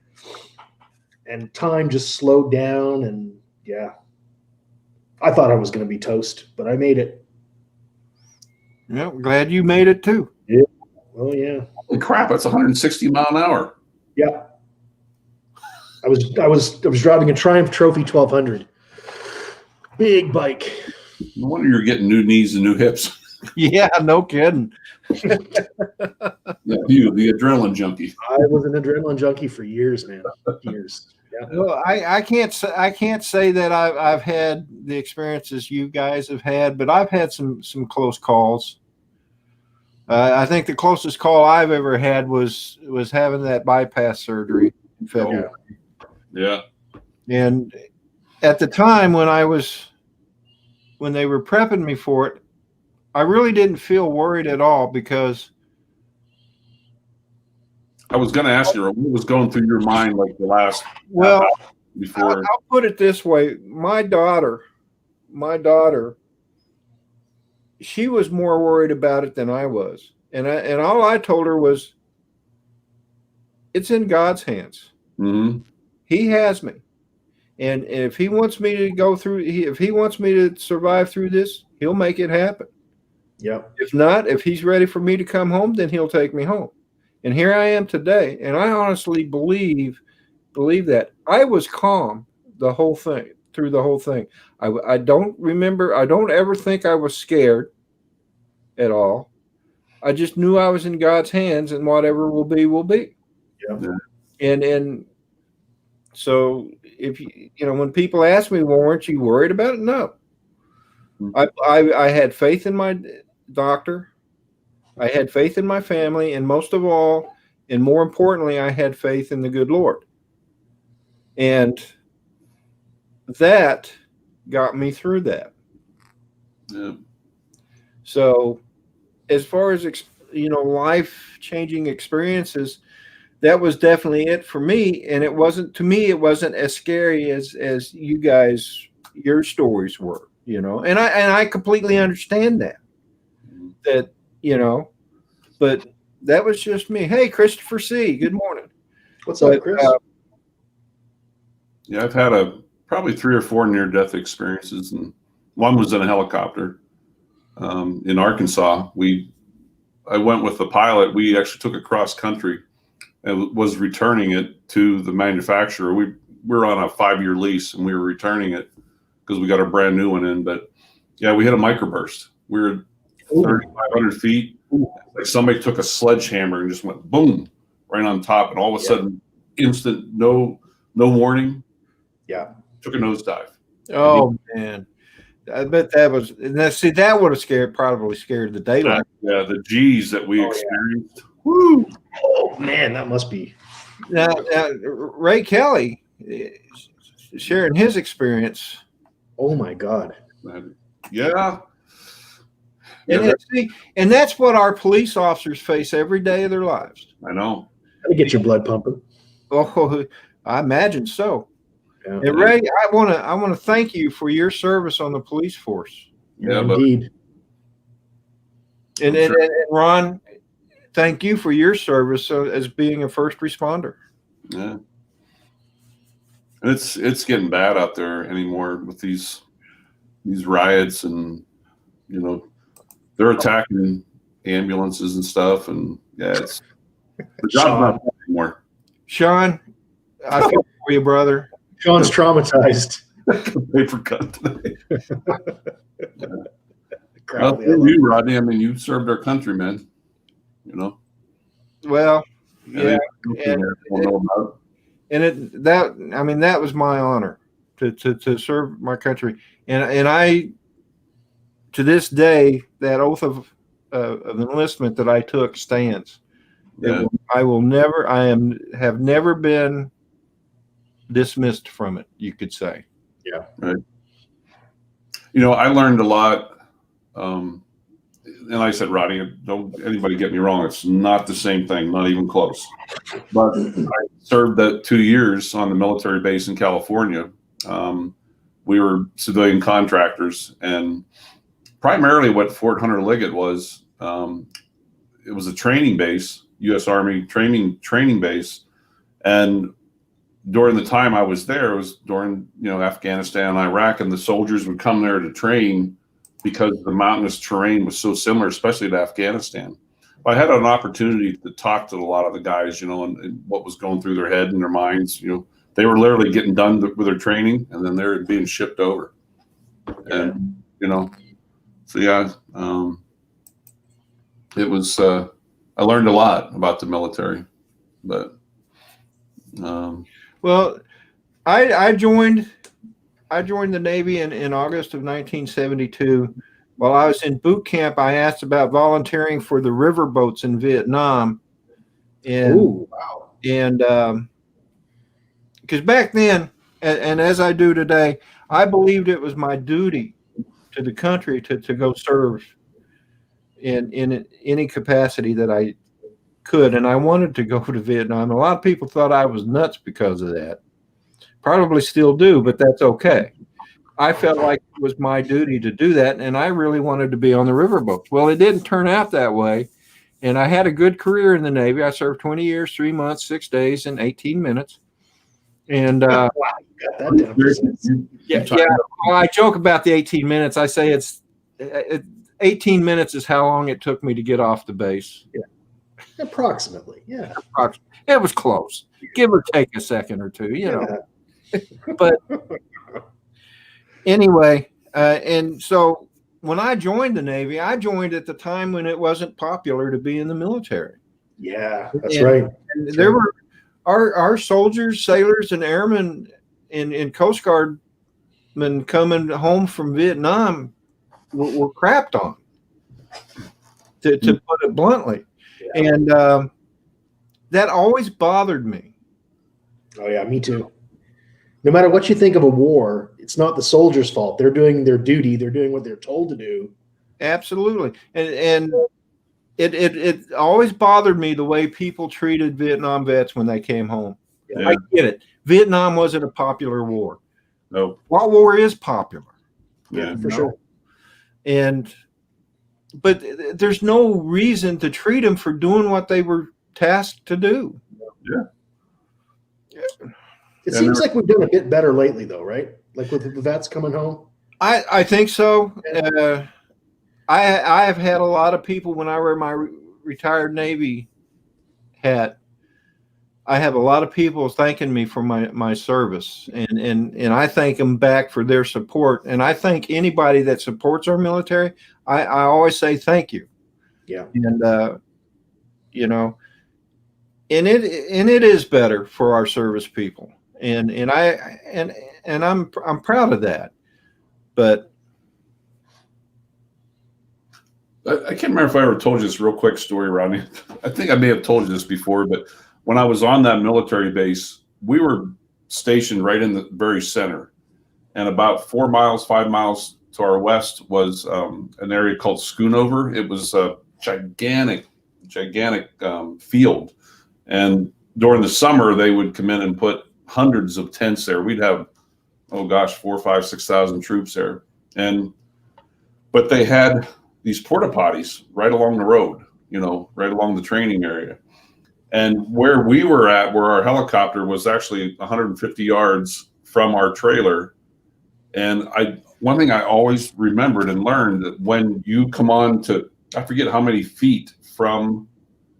and time just slowed down. And yeah, I thought I was going to be toast, but I made it. Yeah, glad you made it too. Yeah. Oh yeah. Holy crap! That's 160 mile an hour. Yeah. I was driving a Triumph Trophy 1200. Big bike. No wonder you're getting new knees and new hips. Yeah, no kidding. Yeah, you, the adrenaline junkie. I was an adrenaline junkie for years, man. Years. Yeah. Well, I can't say that I've had the experiences you guys have had, but I've had some close calls. I think the closest call I've ever had was having that bypass surgery in February. Yeah. And at the time when they were prepping me for it, I really didn't feel worried at all, because I was going to ask you, what was going through your mind like the last before? I'll put it this way. My daughter, she was more worried about it than I was. And all I told her was, it's in God's hands. Mm-hmm. He has me. And if he wants me to go through, if he wants me to survive through this, he'll make it happen. Yep. If not, if he's ready for me to come home, then he'll take me home. And here I am today. And I honestly believe that I was calm through the whole thing. I don't ever think I was scared at all. I just knew I was in God's hands, and whatever will be, will be. Yeah. And so if when people ask me, well, weren't you worried about it? No. I had faith in my doctor. I had faith in my family, and most of all, and more importantly, I had faith in the good Lord. And that got me through that. Yeah. So as far as, life-changing experiences, that was definitely it for me. And it wasn't as scary as you guys, your stories were, and I completely understand that, but that was just me. Hey, Christopher C., good morning. What's up, Chris? Yeah, I've had probably 3 or 4 near-death experiences, and one was in a helicopter in Arkansas. I went with the pilot. We actually took it cross country and was returning it to the manufacturer. We were on a 5-year lease, and we were returning it because we got a brand new one in. But yeah, we hit a microburst. We were 3,500 feet. Like somebody took a sledgehammer and just went boom right on top, and all of a sudden, instant, no warning. Yeah, took a nosedive. Oh man, I bet that was. That would have probably scared the daylight. Yeah, the G's that we experienced. Yeah. Woo! Oh man, that must be. Now, Ray Kelly sharing his experience. Oh my God. Yeah. And that's what our police officers face every day of their lives. I know. Gotta get your blood pumping. Oh, I imagine so. Yeah. And Ray, I want to thank you for your service on the police force. Yeah, indeed. And Ron, thank you for your service as being a first responder. Yeah. It's getting bad out there anymore with these riots, and they're attacking ambulances and stuff, and it's the job's not fun anymore. Sean, I feel for you, brother. Sean's traumatized. Paper cut today. Crowd, You, Rodney. I mean, you served our country, man. Well, yeah, that was my honor to serve my country, and I, to this day, that oath of enlistment that I took stands. Yeah. Have never been dismissed from it, you could say. Yeah. Right. I learned a lot. And I said, Rodney, don't anybody get me wrong. It's not the same thing, not even close. But I served that 2 years on the military base in California. We were civilian contractors, and primarily what Fort Hunter Liggett was, it was a training base, U.S. Army training base. And during the time I was there, it was during, Afghanistan and Iraq, and the soldiers would come there to train because the mountainous terrain was so similar, especially to Afghanistan. I had an opportunity to talk to a lot of the guys, and what was going through their head and their minds. They were literally getting done with their training, and then they're being shipped over. And, so yeah, it was, I learned a lot about the military, but. Well, I joined the Navy in August of 1972. While I was in boot camp, I asked about volunteering for the river boats in Vietnam. And because back then, and as I do today, I believed it was my duty to the country to go serve in any capacity that I could. And I wanted to go to Vietnam. A lot of people thought I was nuts because of that. Probably still do, but that's okay. I felt like it was my duty to do that, and I really wanted to be on the riverboats. Well, it didn't turn out that way, and I had a good career in the Navy. I served 20 years, 3 months, 6 days, and 18 minutes. And wow, you got that down. yeah. Well, I joke about the 18 minutes. I say 18 minutes is how long it took me to get off the base. Yeah. Approximately, yeah. It was close, give or take a second or two, But anyway, and so when I joined the Navy, I joined at the time when it wasn't popular to be in the military. Yeah, that's right. And there were our soldiers, sailors, and airmen and Coast Guard men coming home from Vietnam were crapped on, to put it bluntly. Yeah. And that always bothered me. Oh, yeah, me too. No matter what you think of a war, it's not the soldiers' fault. They're doing their duty. They're doing what they're told to do. Absolutely. And it always bothered me the way people treated Vietnam vets when they came home. Yeah. I get it. Vietnam wasn't a popular war. No. What war is popular? Yeah, for sure. But there's no reason to treat them for doing what they were tasked to do. Yeah. It seems like we've done a bit better lately, though, right? Like with the vets coming home. I think so. I have had a lot of people when I wear my retired Navy hat. I have a lot of people thanking me for my service, and I thank them back for their support. And I thank anybody that supports our military. I always say thank you. Yeah. And and it is better for our service people. And I'm proud of that. But I can't remember if I ever told you this real quick story, Rodney. I think I may have told you this before, but when I was on that military base, we were stationed right in the very center. And about 4 miles, 5 miles to our west was an area called Schoonover. It was a gigantic field. And during the summer, they would come in and put hundreds of tents there. We'd have, 4,000, 5,000, 6,000 troops there. But they had these porta potties right along the road, right along the training area. And where we were at, where our helicopter was actually 150 yards from our trailer. And one thing I always remembered and learned that when you come on to, I forget how many feet from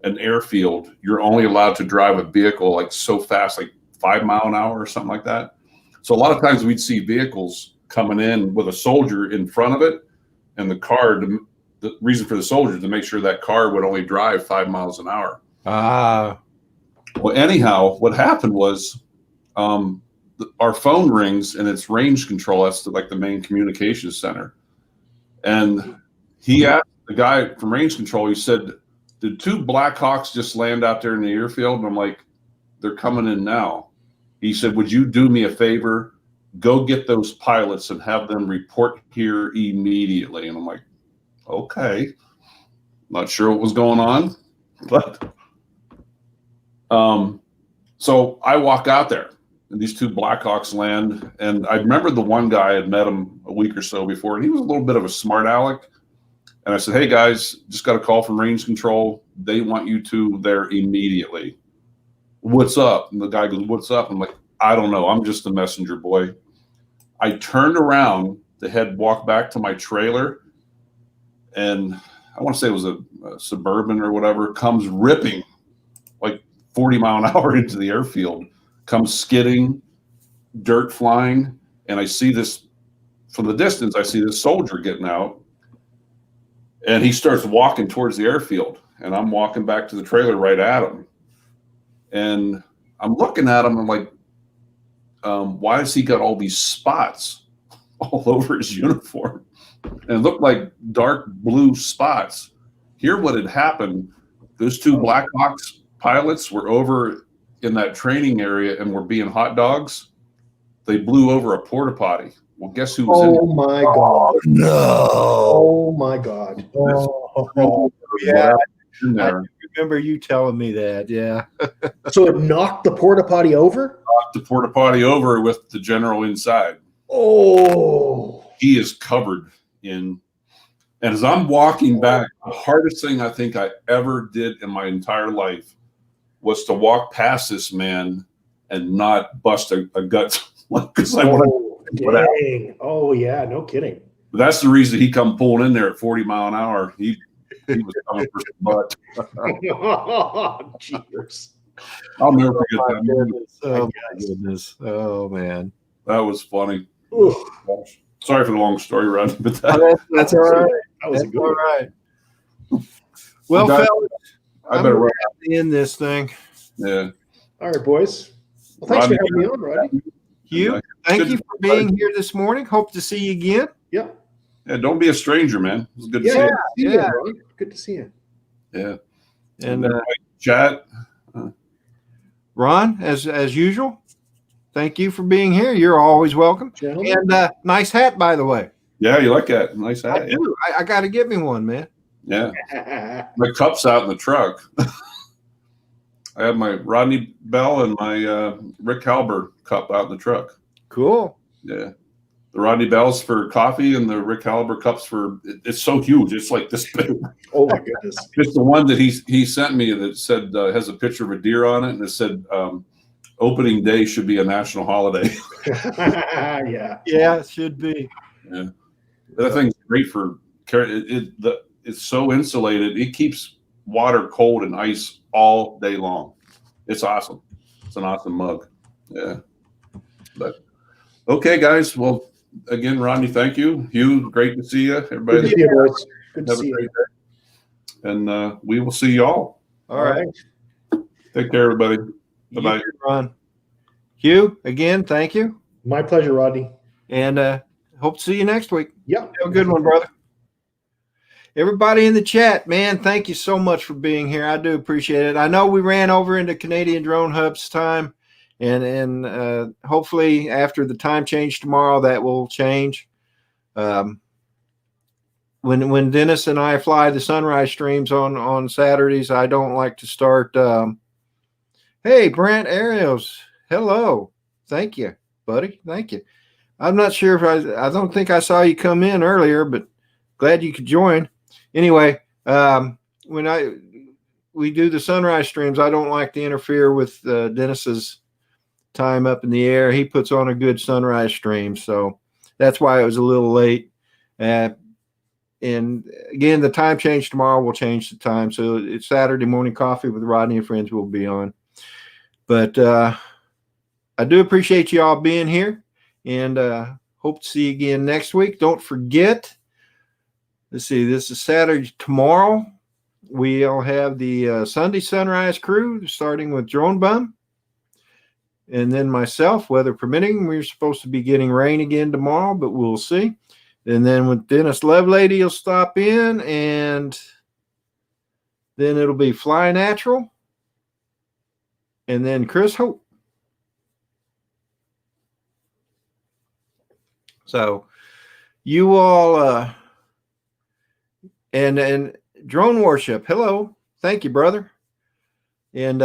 an airfield, you're only allowed to drive a vehicle like so fast, like 5 mile an hour or something like that. So a lot of times we'd see vehicles coming in with a soldier in front of it, and the reason for the soldier to make sure that car would only drive 5 miles an hour. Well, anyhow, what happened was our phone rings and it's range control. That's like the main communications center. And he asked the guy from range control, he said, did 2 Black Hawks just land out there in the airfield? And I'm like, they're coming in now. He said, would you do me a favor? Go get those pilots and have them report here immediately. And I'm like, okay. Not sure what was going on, but so I walk out there and these 2 Blackhawks land. And I remember the one guy, I had met him a week or so before, and he was a little bit of a smart aleck. And I said, hey guys, just got a call from range control. They want you to there immediately. What's up? And the guy goes, what's up? I'm like, I don't know. I'm just a messenger boy. I turned around to walk back to my trailer, and I want to say it was a Suburban or whatever, comes ripping like 40 mile an hour into the airfield, comes skidding, dirt flying. And I see this from the distance, I see this soldier getting out, and he starts walking towards the airfield, and I'm walking back to the trailer right at him. And I'm looking at him, I'm like, why has he got all these spots all over his uniform? And it looked like dark blue spots. Here, what had happened, those 2 Blackhawks pilots were over in that training area and were being hot dogs. They blew over a porta potty. Well, guess who was in it? Oh my God. No. Oh my God. Oh, yeah. I remember you telling me that. Yeah. So it knocked the porta potty over? Knocked the porta potty over with the general inside. Oh. He is covered in. And as I'm walking back, the hardest thing I think I ever did in my entire life was to walk past this man and not bust a gut. Because I dang. Oh yeah, no kidding. But that's the reason he come pulling in there at 40 mile an hour. He was coming for some butt. Oh, jeez. I'll never forget that. Goodness. Oh my goodness. Oh man. That was funny. Oof. Sorry for the long story, Rodney, but That's all right. That was That's a good all one. right. Well, Guys, fellas, I better run. end this thing. Yeah. All right, boys. Well, thanks Rodney, for having me on, Rodney. Hugh, thank you for being here this morning. Hope to see you again. Yeah. Yeah, don't be a stranger, man. It was good to see Yeah. you. Yeah. Ron. Good to see you. Yeah. And Chat. Ron, as usual, thank you for being here. You're always welcome. Gentlemen. And nice hat, by the way. Yeah, you like that? Nice hat. I do. I got to get me one, man. Yeah. My cup's out in the truck. I have my Rodney Bell and my Rick Halber cup out in the truck. Cool. Yeah. The Rodney Bell's for coffee and the Rick Halber cups for, it's so huge. It's like this big. Oh my goodness. Just the one that he sent me that said, has a picture of a deer on it. And it said, opening day should be a national holiday. Yeah. Yeah, it should be. Yeah. That thing's great for it's so insulated. It keeps water cold and ice all day long. It's awesome. It's an awesome mug. Yeah. But okay, guys. Well, again, Rodney, thank you. Hugh, great to see you. Everybody, Good to see you, boys. Good to have a see great you. day. And we will see y'all. All right. Take care, everybody. You Bye-bye. too, Ron. Hugh, again, thank you. My pleasure, Rodney. And hope to see you next week. Yeah. Have a good one, brother. Everybody in the chat, man, thank you so much for being here. I do appreciate it. I know we ran over into Canadian Drone Hub's time, and hopefully after the time change tomorrow, that will change. When Dennis and I fly the sunrise streams on Saturdays, I don't like to start. Hey, Brent Ariels, hello. Thank you, buddy. Thank you. I'm not sure if I don't think I saw you come in earlier, but glad you could join. Anyway, when we do the sunrise streams, I don't like to interfere with Dennis's time up in the air. He puts on a good sunrise stream, so that's why it was a little late. And again, the time change tomorrow will change the time. So it's Saturday morning coffee with Rodney and friends will be on. But I do appreciate you all being here, and hope to see you again next week. Don't forget, let's see, this is Saturday. Tomorrow, we'll have the Sunday Sunrise crew, starting with Drone Bum. And then myself, weather permitting. We're supposed to be getting rain again tomorrow, but we'll see. And then with Dennis Lovelady, he'll stop in, and then it'll be Fly Natural. And then Chris Hope. So you all and Drone Worship, hello. Thank you, brother. And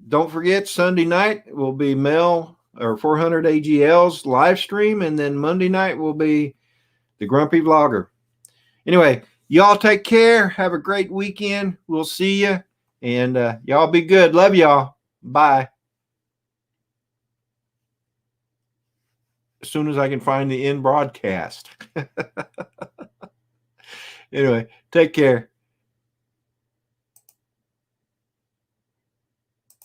don't forget, Sunday night will be Mel or 400 AGL's live stream, and then Monday night will be the Grumpy Vlogger. Anyway, y'all take care. Have a great weekend. We'll see you, and y'all be good. Love y'all. Bye. As soon as I can find the end broadcast. Anyway, take care.